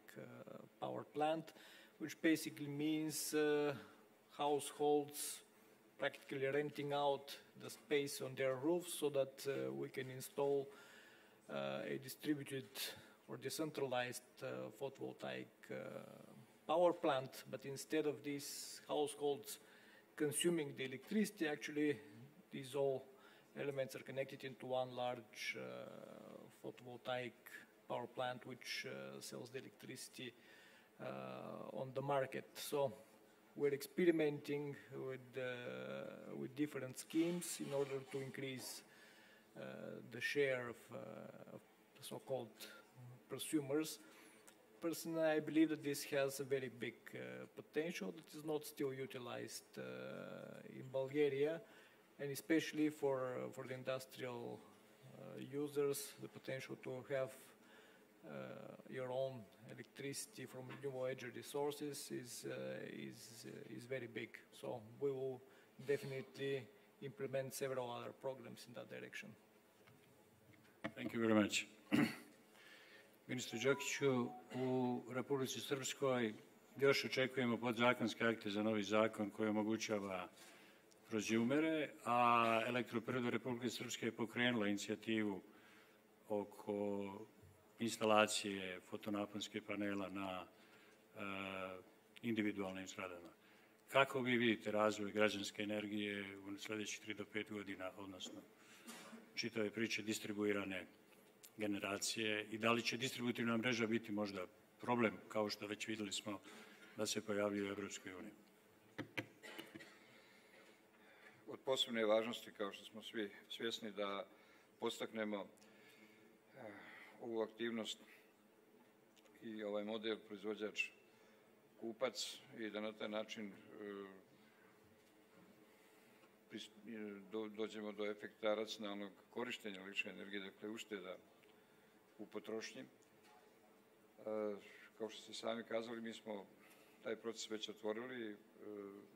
power plant, which basically means households practically renting out the space on their roofs so that we can install a distributed or decentralized photovoltaic power plant. But instead of these households consuming the electricity, actually these all elements are connected into one large photovoltaic power plant which sells the electricity on the market. So we're experimenting with different schemes in order to increase the share of the so-called prosumers. Personally, I believe that this has a very big potential that is not still utilized in Bulgaria, and especially for the industrial users, the potential to have your own electricity from renewable energy sources is very big. So we will definitely implement several other programs in that direction. Thank you very much. Ministre Đokiću, u Republici Srpskoj još očekujemo podzakonske akte za novi zakon koji omogućava prozumere, a elektroprivreda Republike Srpske je pokrenula inicijativu oko instalacije fotonaponskih panela na individualnim zgradama. Kako vi vidite razvoj građanske energije u sljedećih 3 do 5 godina, odnosno čitave priče distribuirane generacije i da li će distributivna mreža biti možda problem, kao što već vidjeli smo da se pojavljuje u Evropskoj uniji? Od posebne važnosti, kao što smo svi svjesni, da podstaknemo ovu aktivnost i ovaj model proizvođač kupac i da na taj način dođemo do efekta racionalnog korištenja električne energije, dakle ušteda u potrošnji. Kao što ste sami kazali, mi smo taj proces već otvorili.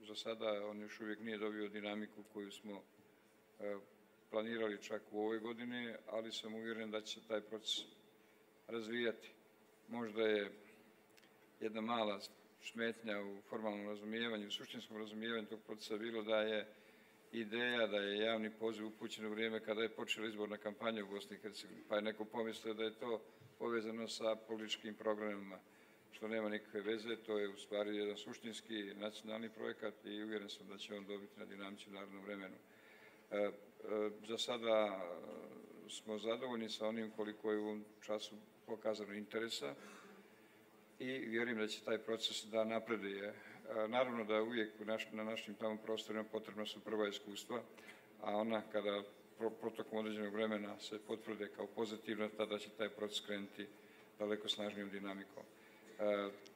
Za sada on još uvijek nije dobio dinamiku koju smo planirali čak u ovoj godini, ali sam uvjeren da će se taj proces razvijati. Možda je jedna mala smetnja u formalnom razumijevanju, u suštinskom razumijevanju tog procesa bilo da je ideja da je javni poziv upućen u vrijeme kada je počela izborna kampanja u Bosni i Hercegovini, pa je neko pomislio da je to povezano sa političkim programima, što nema nikakve veze. To je u stvari jedan suštinski nacionalni projekat i uvjeren sam da će on dobiti na dinamici u narednom vremenu. Za sada smo zadovoljni sa onim koliko je u ovom času pokazano interesa i vjerujem da će taj proces da napreduje. Naravno da uvijek na našim tamo prostorima potrebno su prva iskustva, a ona kada protokom određenog vremena se potvrde kao pozitivno, tada će taj proces krenuti daleko snažnijom dinamikom.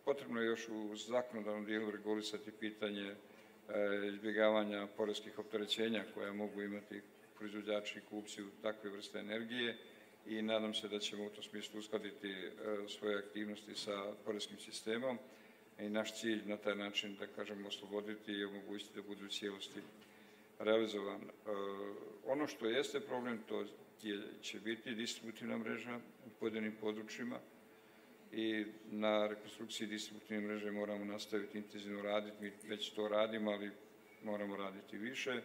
Potrebno je još u zakonodavnom dijelu regulisati pitanje izbjegavanja poreskih opterećenja koja mogu imati proizvođači i kupci u takve vrste energije i nadam se da ćemo u tom smislu uskladiti svoje aktivnosti sa poreskim sistemom i naš cilj na taj način, da kažemo, osloboditi i omogućiti da budu u cijelosti realizovan. Ono što jeste problem, to će biti distributivna mreža u pojedinim područjima i na rekonstrukciji distributivne mreže moramo nastaviti intenzivno raditi. Mi već to radimo, ali moramo raditi više.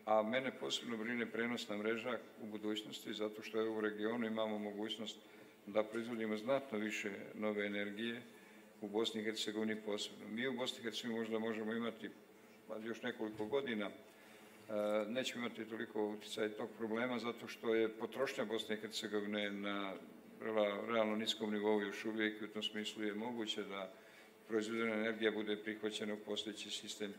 A mene posebno brine prenosna mreža u budućnosti, zato što u regionu imamo mogućnost da proizvodimo znatno više nove energije, u Bosni i Hercegovini posebno. Mi u Bosni i Hercegovini možda možemo imati još nekoliko godina, nećemo imati toliko utjecaj tog problema, zato što je potrošnja Bosne i Hercegovine na realno niskom nivou još uvijek i u tom smislu je moguće da proizvedena energija bude prihvaćena u postojeći sistem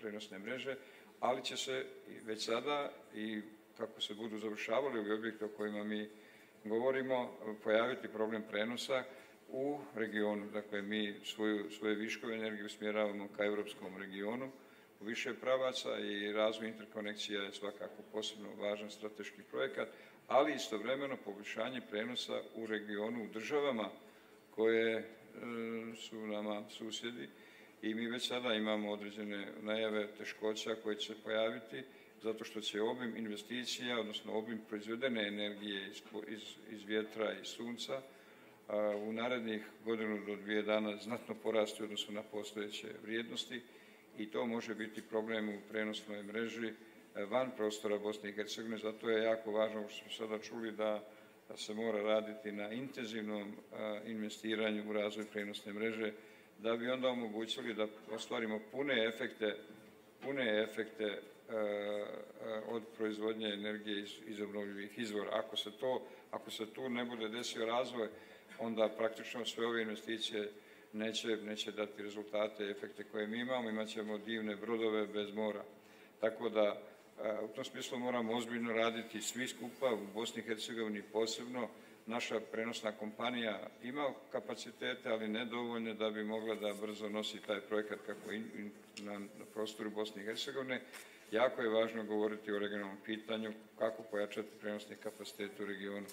prenosne mreže, ali će se već sada i kako se budu završavali ovi objekti o kojima mi govorimo, pojaviti problem prenosa u regionu. Dakle, mi svoje viškove energije usmjeravamo ka evropskom regionu u više pravaca i razvoj interkonekcija je svakako posebno važan strateški projekat, ali istovremeno poboljšanje prenosa u regionu, u državama koje su nama susjedi i mi već sada imamo određene najave teškoća koje će se pojaviti zato što će obim investicija, odnosno obim proizvedene energije iz vjetra i sunca u narednih godinu do 2 dana znatno porasti u odnosu na postojeće vrijednosti i to može biti problem u prenosnoj mreži van prostora Bosne i Hercegovine. Zato je jako važno, što smo sada čuli, da se mora raditi na intenzivnom investiranju u razvoj prenosne mreže, da bi onda omogućili da ostvarimo pune efekte od proizvodnje energije iz obnovljivih izvora. Ako se tu ne bude desio razvoj, onda praktično sve ove investicije neće dati rezultate, efekte koje mi imamo, imat ćemo divne brodove bez mora. Tako da u tom smislu moramo ozbiljno raditi svi skupa u Bosni i Hercegovini posebno naša prenosna kompanija ima kapacitete, ali ne dovoljne da bi mogla da brzo nosi taj projekat kako na prostoru Bosne i Hercegovine. Jako je važno govoriti o regionalnom pitanju, kako pojačati prenosne kapacitete u regionu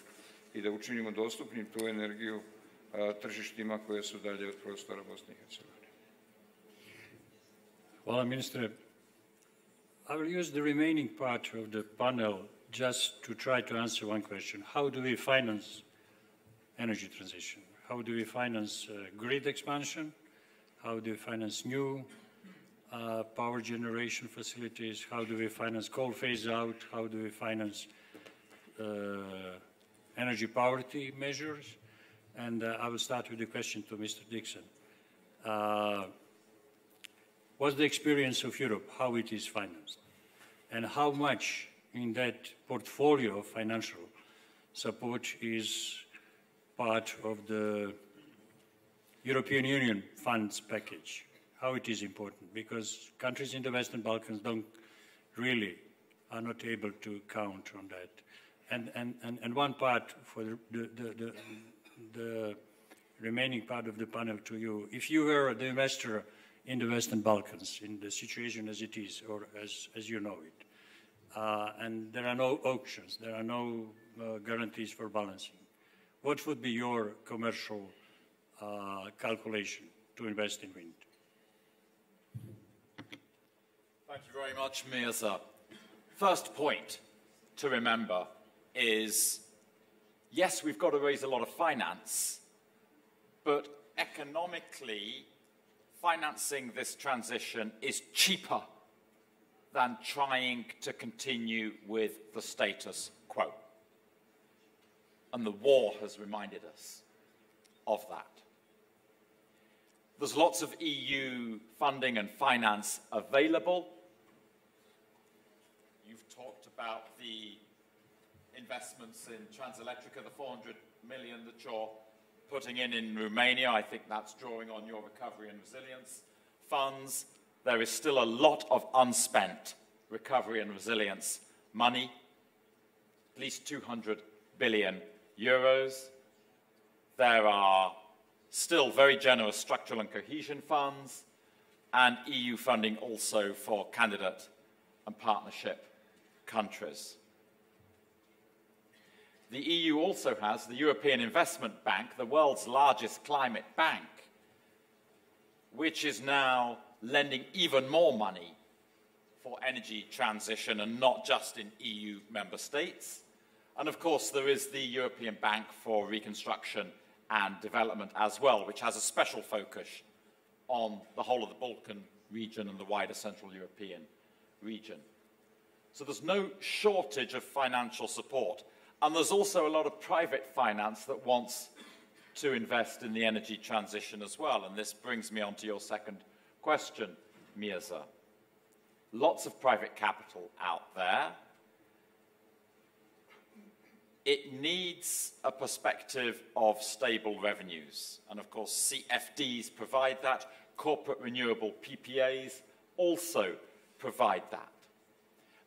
i da učinimo dostupnim tu energiju tržištima koje su dalje od prostora Bosne i Hercegovine. Hvala, ministre. I will use the remaining part of the panel just to try to answer one question. How do we finance energy transition? How do we finance grid expansion? How do we finance new power generation facilities? How do we finance coal phase out? How do we finance energy poverty measures? And I will start with the question to Mr. Dixon. What's the experience of Europe, how it is financed? And how much in that portfolio of financial support is part of the European Union funds package? How it is important? Because countries in the Western Balkans are not able to count on that. And one part for the remaining part of the panel to you. If you were the investor in the Western Balkans, in the situation as it is, or as you know it, and there are no auctions, there are no guarantees for balancing, what would be your commercial calculation to invest in wind? Thank you very much, Mirza. First point to remember is, yes, we've got to raise a lot of finance, but economically, financing this transition is cheaper than trying to continue with the status quo. And the war has reminded us of that. There's lots of EU funding and finance available. You've talked about the investments in Transelectrica, the 400 million that you're putting in Romania. I think that's drawing on your recovery and resilience funds. There is still a lot of unspent recovery and resilience money, at least 200 billion euros. There are still very generous structural and cohesion funds, and EU funding also for candidate and partnership countries. The EU also has the European Investment Bank, the world's largest climate bank, which is now lending even more money for energy transition, and not just in EU member states. And of course, there is the European Bank for Reconstruction and Development as well, which has a special focus on the whole of the Balkan region and the wider Central European region. So there's no shortage of financial support. And there's also a lot of private finance that wants to invest in the energy transition as well. And this brings me on to your second question, Mirza. Lots of private capital out there. It needs a perspective of stable revenues. And of course, CFDs provide that. Corporate renewable PPAs also provide that.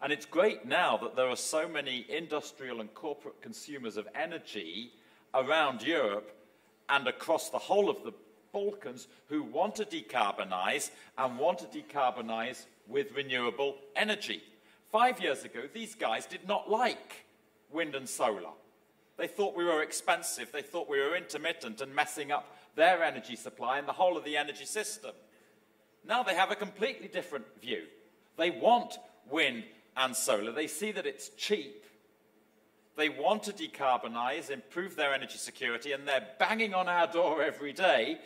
And it's great now that there are so many industrial and corporate consumers of energy around Europe and across the whole of the Balkans who want to decarbonize and want to decarbonize with renewable energy. 5 years ago, these guys did not like wind and solar. They thought we were expensive, they thought we were intermittent and messing up their energy supply and the whole of the energy system. Now they have a completely different view. They want wind and solar. They see that it's cheap. They want to decarbonize, improve their energy security, and they're banging on our door every day,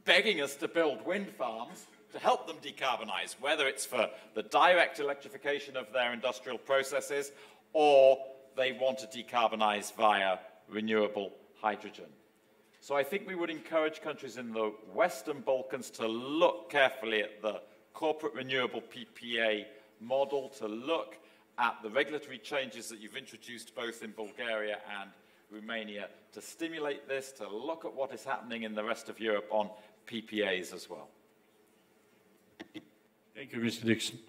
begging us to build wind farms to help them decarbonize, whether it's for the direct electrification of their industrial processes or they want to decarbonize via renewable hydrogen. So I think we would encourage countries in the Western Balkans to look carefully at the corporate renewable PPA model, to look at the regulatory changes that you've introduced both in Bulgaria and Romania to stimulate this, to look at what is happening in the rest of Europe on PPAs as well. Thank you, Mr. Dixon.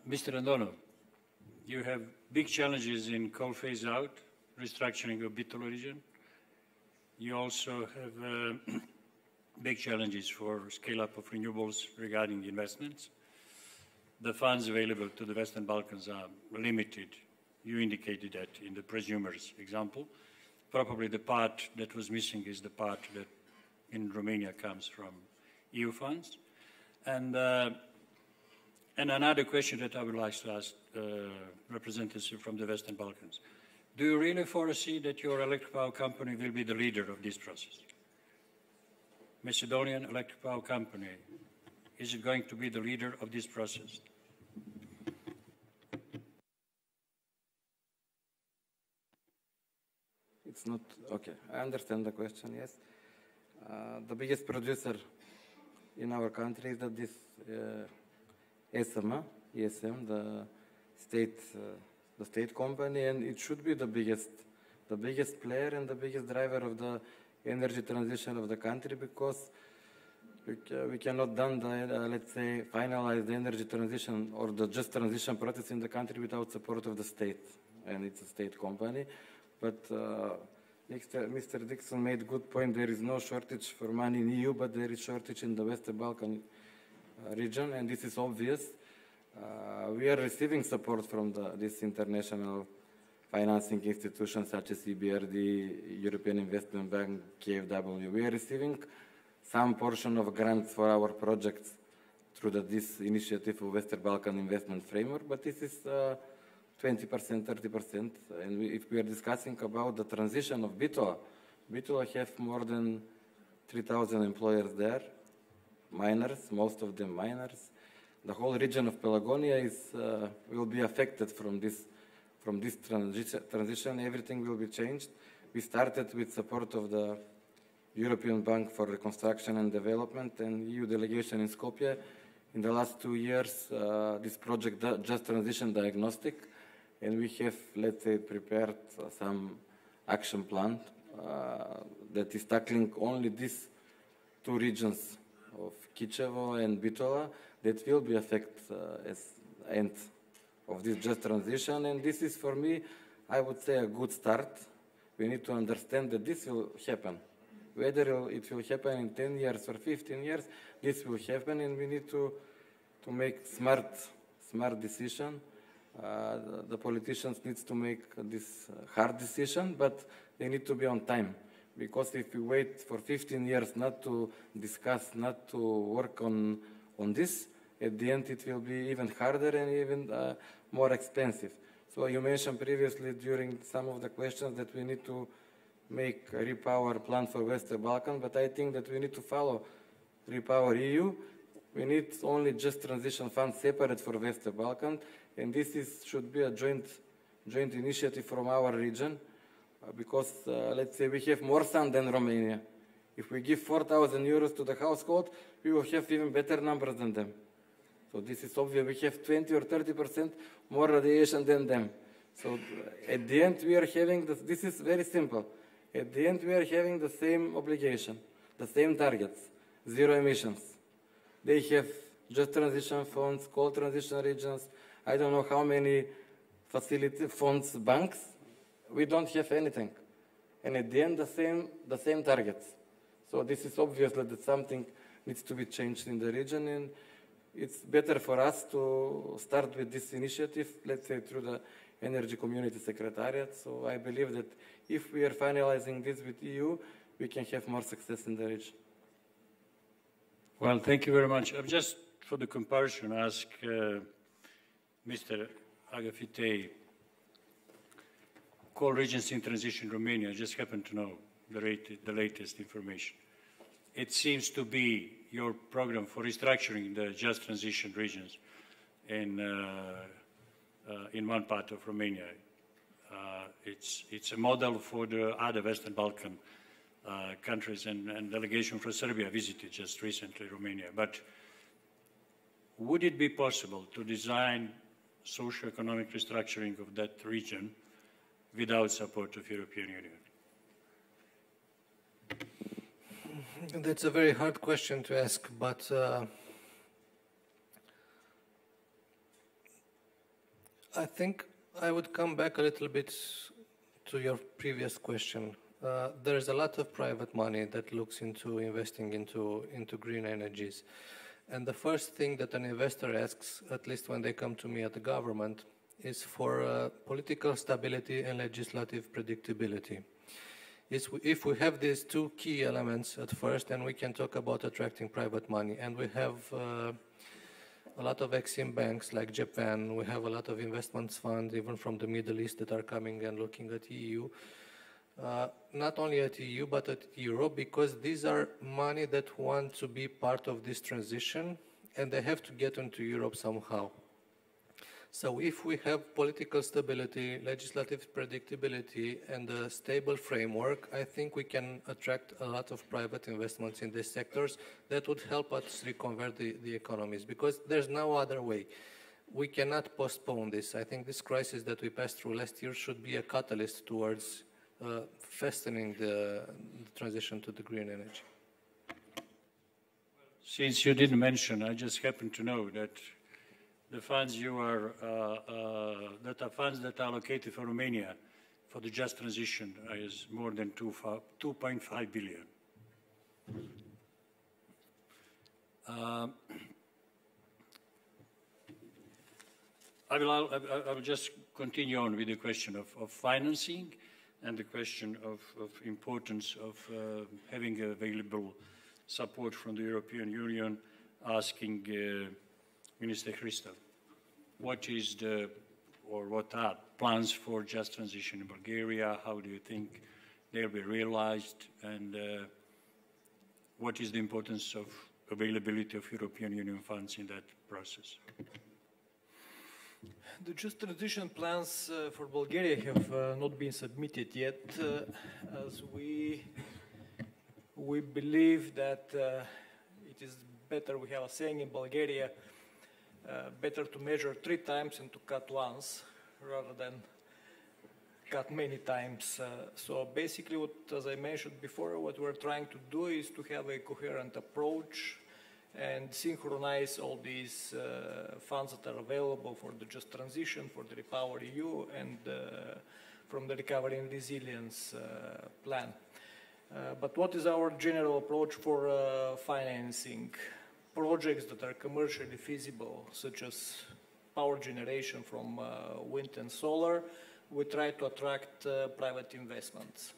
Mr. Andono, you have big challenges in coal phase out, restructuring of Bitola region. You also have big challenges for scale-up of renewables regarding investments. The funds available to the Western Balkans are limited. You indicated that in the prosumers example. Probably the part that was missing is the part that in Romania comes from EU funds. And another question that I would like to ask representatives from the Western Balkans. Do you really foresee that your electric power company will be the leader of this process? Macedonian Electric Power Company, is it going to be the leader of this process? It's not, okay, I understand the question, yes. The biggest producer in our country is that this ESM, the state company, and it should be the biggest player and the biggest driver of the energy transition of the country, because we cannot done the, let's say, finalize the energy transition or the just transition process in the country without support of the state, and it's a state company. But Mr. Dixon made a good point. There is no shortage for money in EU, but there is shortage in the Western Balkan region, and this is obvious. We are receiving support from this international financing institutions such as EBRD, European Investment Bank, KfW. We are receiving some portion of grants for our projects through this initiative of Western Balkan Investment Framework, but this is 20%, 30%. And if we are discussing about the transition of Bitola, Bitola have more than 3,000 employers there, miners, most of them miners. The whole region of Pelagonia will be affected from this transition. Everything will be changed. We started with support of the European Bank for Reconstruction and Development and EU delegation in Skopje. In the last 2 years, this project just transition diagnostic, and we have, let's say, prepared some action plan that is tackling only these 2 regions of Kičevo and Bitola that will be affected as end of this just transition. And this is, for me, I would say, a good start. We need to understand that this will happen. Whether it will happen in 10 years or 15 years, this will happen, and we need to make smart decision. The politicians need to make this hard decision, but they need to be on time. Because if we wait for 15 years not to discuss, not to work on this, at the end it will be even harder and even more expensive. So you mentioned previously during some of the questions that we need to make a repower plan for Western Balkan, but I think that we need to follow Repower EU. We need only just transition fund separate for Western Balkan, and this should be a joint initiative from our region, because let's say we have more sun than Romania. If we give 4,000 euros to the household, we will have even better numbers than them. So this is obvious. We have 20 or 30% more radiation than them. So at the end, we are having this is very simple. At the end, we are having the same obligation, the same targets, 0 emissions. They have just transition funds, cold transition regions, I don't know how many facility funds, banks. We don't have anything. And at the end, the same targets. So this is obviously that something needs to be changed in the region, and it's better for us to start with this initiative, let's say through the Energy Community Secretariat. So I believe that if we are finalizing this with EU, we can have more success in the region. Well, thank you very much. I've just, for the comparison, ask Mr. Agafite, coal regions in transition Romania. I just happen to know the latest information. It seems to be your program for restructuring the just transition regions in one part of Romania. It's a model for the other Western Balkan countries, and delegation from Serbia visited just recently Romania. But would it be possible to design socio-economic restructuring of that region without support of European Union? That's a very hard question to ask, but I think I would come back a little bit to your previous question, there's a lot of private money that looks into investing into green energies. And the first thing that an investor asks, at least when they come to me at the government, is for political stability and legislative predictability. If we have these two key elements at first, then we can talk about attracting private money. And we have a lot of Exim banks like Japan. We have a lot of investment funds, even from the Middle East, that are coming and looking at EU. Not only at EU, but at Europe, because these are money that want to be part of this transition, and they have to get into Europe somehow. So if we have political stability, legislative predictability, and a stable framework, I think we can attract a lot of private investments in these sectors that would help us reconvert the economies, because there's no other way. We cannot postpone this. I think this crisis that we passed through last year should be a catalyst towards fastening the transition to the green energy. Since you didn't mention, I just happen to know that the funds that are funds that are allocated for Romania for the just transition is more than 2.5 billion. I will just continue on with the question of financing and the question of importance of having available support from the European Union, asking Minister Christel, what is what are plans for just transition in Bulgaria? How do you think they'll be realized? And what is the importance of availability of European Union funds in that process? The just transition plans for Bulgaria have not been submitted yet, as we believe that it is better, we have a saying in Bulgaria, better to measure 3 times and to cut once rather than cut many times. So basically, as I mentioned before, what we're trying to do is to have a coherent approach and synchronize all these funds that are available for the just transition, for the Repower EU, and from the Recovery and Resilience Plan. But what is our general approach for financing? Projects that are commercially feasible, such as power generation from wind and solar, we try to attract private investments.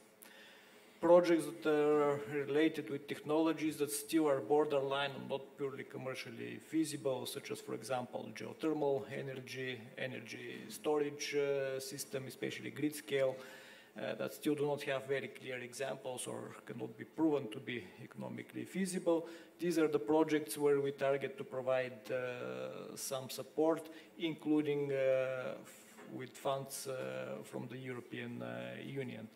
Projects that are related with technologies that still are borderline and not purely commercially feasible, such as, for example, geothermal energy storage system, especially grid scale, that still do not have very clear examples or cannot be proven to be economically feasible. These are the projects where we target to provide some support, including with funds from the European Union.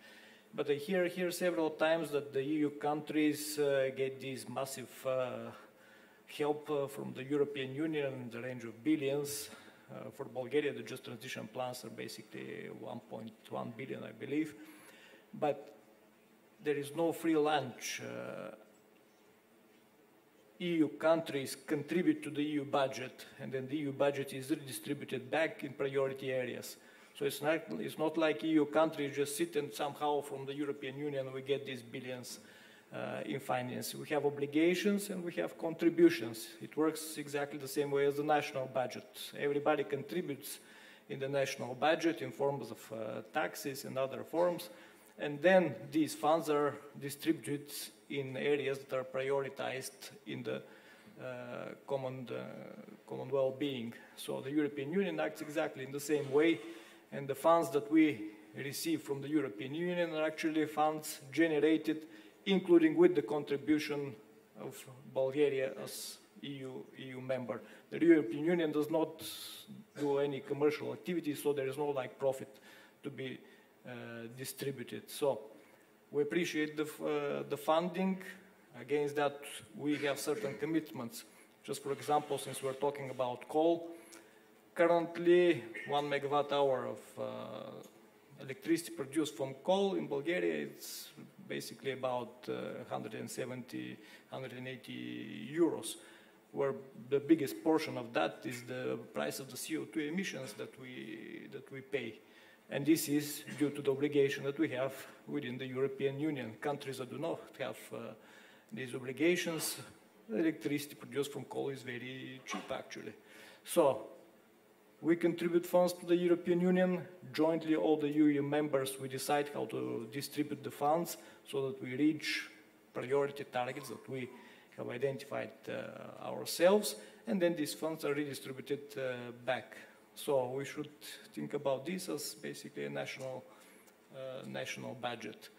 But I hear several times that the EU countries get this massive help from the European Union in the range of billions. For Bulgaria, the just transition plans are basically 1.1 billion, I believe. But there is no free lunch. EU countries contribute to the EU budget, and then the EU budget is redistributed back in priority areas. So it's not like EU countries just sit and somehow from the European Union we get these billions in finance. We have obligations and we have contributions. It works exactly the same way as the national budget. Everybody contributes in the national budget in forms of taxes and other forms, and then these funds are distributed in areas that are prioritized in the common well-being. So the European Union acts exactly in the same way, and the funds that we receive from the European Union are actually funds generated including with the contribution of Bulgaria as EU member. The European Union does not do any commercial activity, so there is no profit to be distributed. So we appreciate the funding. Against that, we have certain commitments. Just for example, since we're talking about coal, currently 1 megawatt hour of electricity produced from coal in Bulgaria, it's basically about 170, 180 euros, where the biggest portion of that is the price of the CO2 emissions that we pay. And this is due to the obligation that we have within the European Union. Countries that do not have these obligations, electricity produced from coal is very cheap, actually. So we contribute funds to the European Union. Jointly, all the EU members, we decide how to distribute the funds so that we reach priority targets that we have identified ourselves, and then these funds are redistributed back. So we should think about this as basically a national budget.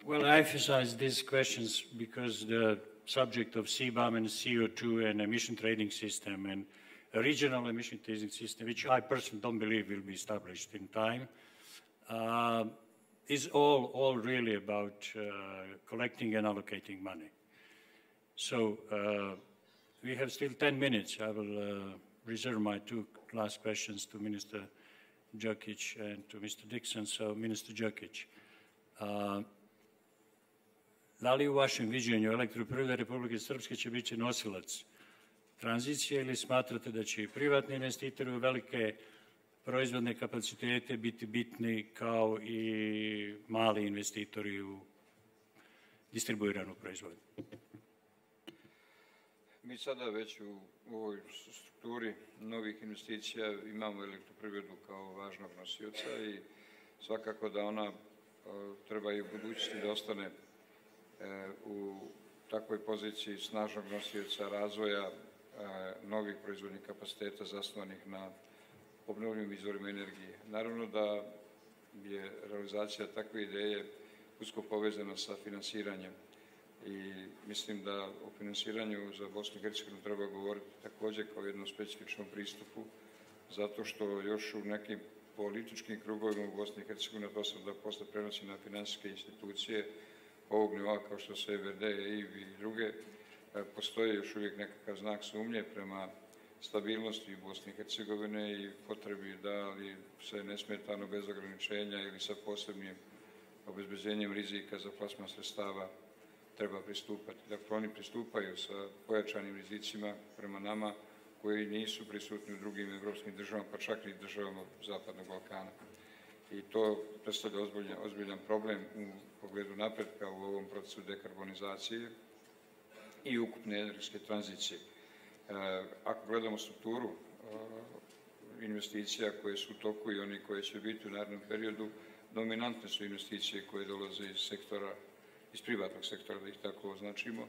Well, I emphasize these questions because the subject of CBAM and CO2 and emission trading system and a regional emission trading system, which I personally don't believe will be established in time, is all really about collecting and allocating money. So we have still 10 minutes. I will reserve my two last questions to Minister Đakić and to Mr. Dixon. So, Minister Đakić, da li u vašem viđenju elektroprivreda Republike Srpske će biti nosilac tranzicije ili smatrate da će i privatni investitori u velike proizvodne kapacitete biti bitni kao i mali investitori u distribuiranu proizvodnju? Mi sada već u ovoj strukturi novih investicija imamo elektroprivredu kao važnog nosioca i svakako da ona treba i u budućnosti da ostane u takvoj poziciji snažnog nosioca razvoja novih proizvodnih kapaciteta zasnovanih na obnovljivim izvorima energije. Naravno da je realizacija takve ideje usko povezana sa finansiranjem i mislim da o finansiranju za Bosnu i Hercegovinu treba govoriti također kao jednom specifičnom pristupu, zato što još u nekim političkim krugovima u Bosni i Hercegovini to se da posle prenosi na finansijske institucije ovog nivoa kao što su EBRD, EIB i druge, postoji još uvijek nekakav znak sumnje prema stabilnosti u Bosni i Hercegovine i potrebi da li se nesmetano bez ograničenja ili sa posebnim obezbeđenjem rizika za plasman sredstava treba pristupati. Dakle, oni pristupaju sa pojačanim rizicima prema nama koji nisu prisutni u drugim evropskim državama, pa čak i državama Zapadnog Balkana. I to predstavlja ozbiljan problem u pogledu napretka u ovom procesu dekarbonizacije i ukupne energetske tranzicije. Ako gledamo strukturu investicija koje su u toku i oni koje će biti u narednom periodu, dominantne su investicije koje dolaze iz sektora, iz privatnog sektora, da ih tako označimo.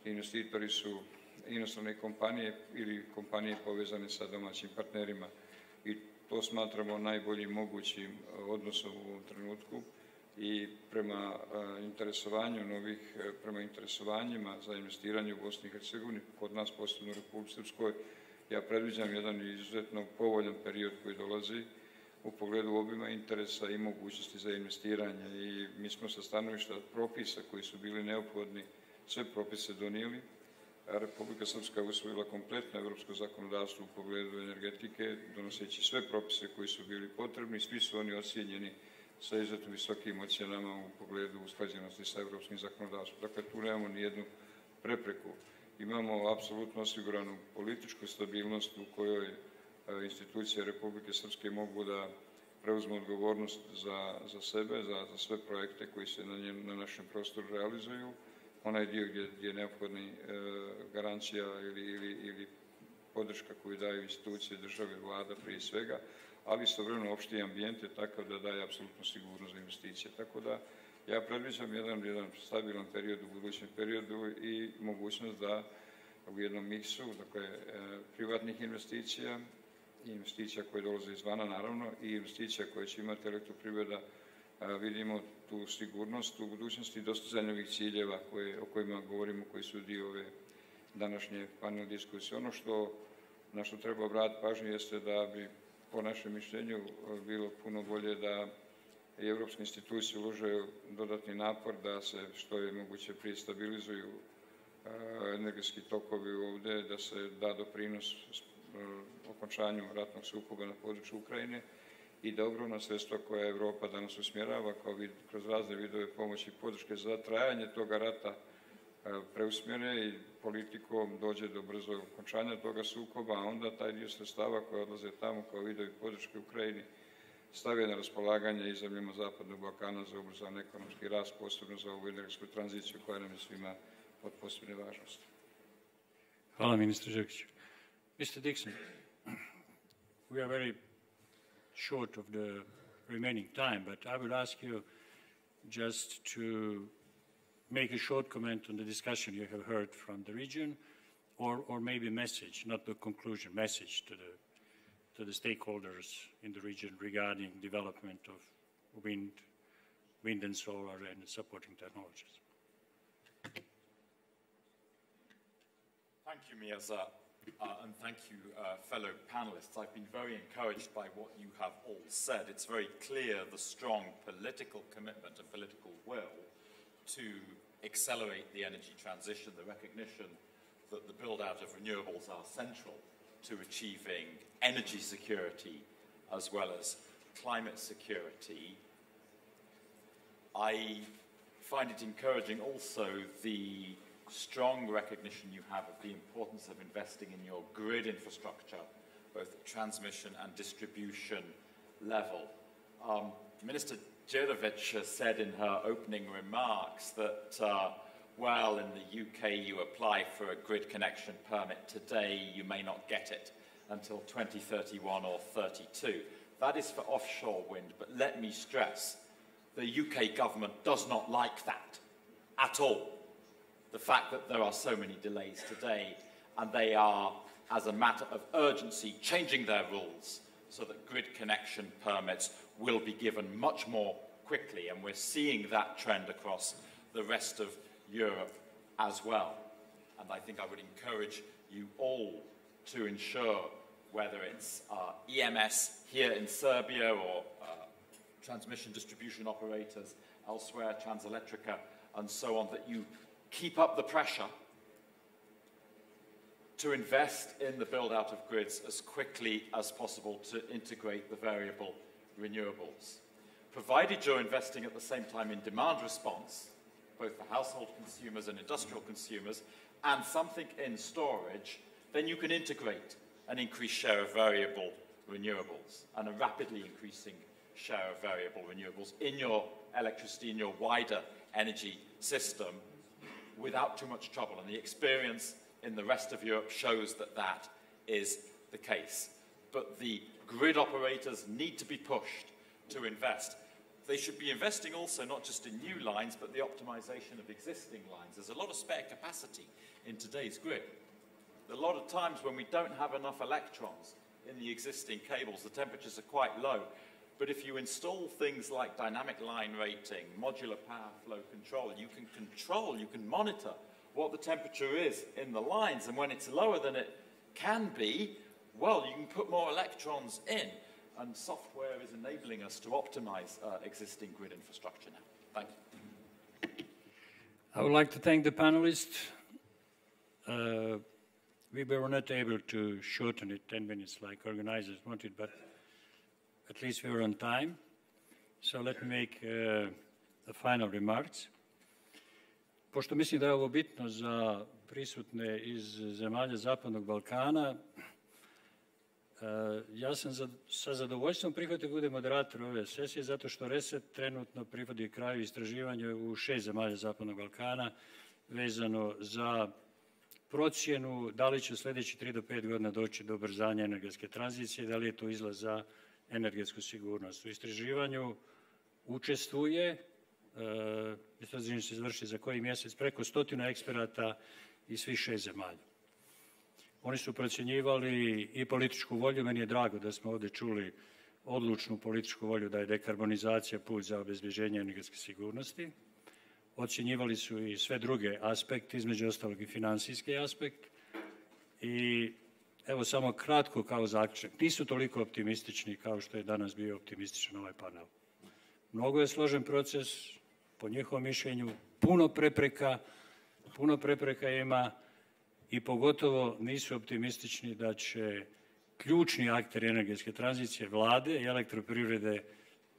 Investitori su inostrane kompanije ili kompanije povezane sa domaćim partnerima i to smatramo najboljim mogućim odnosom u ovom trenutku i prema interesovanjima za investiranje u Bosni i Hercegovini, kod nas posebno u Republici Srpskoj, ja predviđam jedan izuzetno povoljan period koji dolazi u pogledu obima interesa i mogućnosti za investiranje i mi smo sa stanovišta propisa koji su bili neophodni, sve propise donijeli. Republika Srpska usvojila kompletno evropsko zakonodavstvo u pogledu energetike, donoseći sve propise koji su bili potrebni, svi su oni ocijenjeni sa izuzetno visokim ocjenama u pogledu usklađenosti sa evropskim zakonodavstvom. Dakle, tu nemamo nijednu prepreku. Imamo apsolutno osiguranu političku stabilnost u kojoj institucije Republike Srpske mogu da preuzmu odgovornost za sebe, za sve projekte koji se na našem prostoru realizuju. Onaj dio gdje je neophodna garancija ili podrška koju daju institucije države, vlada prije svega, ali istovremeno opšti ambijent je takav da daje apsolutno sigurnost za investicije. Tako da ja predviđam jedan stabilan period u budućem periodu i mogućnost da u jednom miksu, dakle, privatnih investicija i investicija koje dolaze izvana naravno i investicija koje će imati elektroprivreda, vidimo tu sigurnost u budućnosti i dostizanje ovih ciljeva o kojima govorimo, koji su dio ove današnje panel diskusije. Ono na što treba obratiti pažnju jeste da bi po našem mišljenju bilo puno bolje da i evropske institucije ulože dodatni napor da se što je moguće prije stabilizuju energetski tokovi ovde, da se da doprinos okončanju ratnog sukoba na području Ukrajine i da ogromna sredstva koja Evropa danas usmjerava kroz razne vidove pomoći i podrške za trajanje toga rata preusmjere i politikom dođe do brzog okončanja toga sukoba, a onda taj dio sredstava koji odlaze tamo kao vidovi podrške Ukrajini stavio na raspolaganje i zemljama Zapadnog Balkana za ubrzan ekonomski rast, posebno za ovu energetsku tranziciju koja nam je svima od posebne važnosti. Hvala, ministre Žekiću. Mr. Dixon, we are very short of the remaining time, but I will ask you just to make a short comment on the discussion you have heard from the region, or maybe a message, not the conclusion, message to the stakeholders in the region regarding development of wind and solar and supporting technologies. Thank you, Mirza, and thank you, fellow panelists. I've been very encouraged by what you have all said. It's very clear the strong political commitment and political will to accelerate the energy transition, the recognition that the build-out of renewables are central to achieving energy security as well as climate security. I find it encouraging also the strong recognition you have of the importance of investing in your grid infrastructure, both at transmission and distribution level. Minister Djerdjevic said in her opening remarks that, well, in the UK you apply for a grid connection permit today, you may not get it until 2031 or 32. That is for offshore wind, but let me stress, the UK government does not like that at all. The fact that there are so many delays today, and they are, as a matter of urgency, changing their rules so that grid connection permits will be given much more quickly, and we're seeing that trend across the rest of Europe as well. And I think I would encourage you all to ensure, whether it's EMS here in Serbia or transmission distribution operators elsewhere, Transelectrica, and so on, that you keep up the pressure to invest in the build-out of grids as quickly as possible to integrate the variable renewables. Provided you're investing at the same time in demand response, both for household consumers and industrial consumers, and something in storage, then you can integrate an increased share of variable renewables and a rapidly increasing share of variable renewables in your electricity, in your wider energy system, without too much trouble. And the experience in the rest of Europe shows that that is the case. But the grid operators need to be pushed to invest. They should be investing also not just in new lines, but the optimization of existing lines. There's a lot of spare capacity in today's grid. A lot of times when we don't have enough electrons in the existing cables, the temperatures are quite low. But if you install things like dynamic line rating, modular power flow control, you can monitor what the temperature is in the lines, and when it's lower than it can be, well, you can put more electrons in, and software is enabling us to optimize existing grid infrastructure now. Thank you. I would like to thank the panelists. We were not able to shorten it 10 minutes like organizers wanted, but at least we were on time. So let me make the final remarks. Pošto mislim da je ovo bitno za prisutne iz zemalja Zapadnog Balkana, ja sam sa zadovoljstvom prihvatio da budem moderator ove sesije, zato što Reset trenutno privodi kraju istraživanja u 6 zemalja Zapadnog Balkana vezano za procjenu da li će sljedeći 3 do 5 godina doći do ubrzanja energetske tranzicije, da li je to izlaz za energetsku sigurnost. U istraživanju učestvuje, istraživanje se izvrši za koji mjesec, preko 100 eksperata iz svih 6 zemalja. Oni su procjenjivali i političku volju, meni je drago da smo ovdje čuli odlučnu političku volju da je dekarbonizacija put za obezbeđenje energetske sigurnosti. Ocjenjivali su i sve druge aspekte, između ostalog i financijski aspekt. I evo samo kratko kao zaključak. Nisu toliko optimistični kao što je danas bio optimističan ovaj panel. Mnogo je složen proces, po njihovom mišljenju, puno prepreka ima i pogotovo nisu optimistični da će ključni akteri energetske tranzicije, vlade i elektroprivrede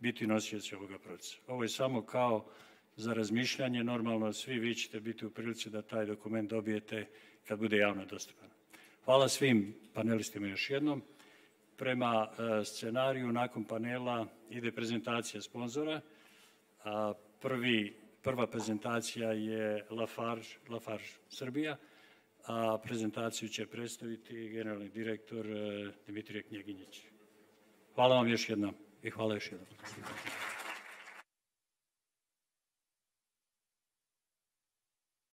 biti nosioci ovoga procesa. Ovo je samo kao za razmišljanje. Normalno, svi vi ćete biti u prilici da taj dokument dobijete kad bude javno dostupan. Hvala svim panelistima još jednom. Prema scenariju, nakon panela ide prezentacija sponzora. Prva prezentacija je Lafarge Srbija, a prezentaciju će predstaviti generalni direktor Dimitrije Knjeginjić. Hvala vam još jednom i hvala još jednom.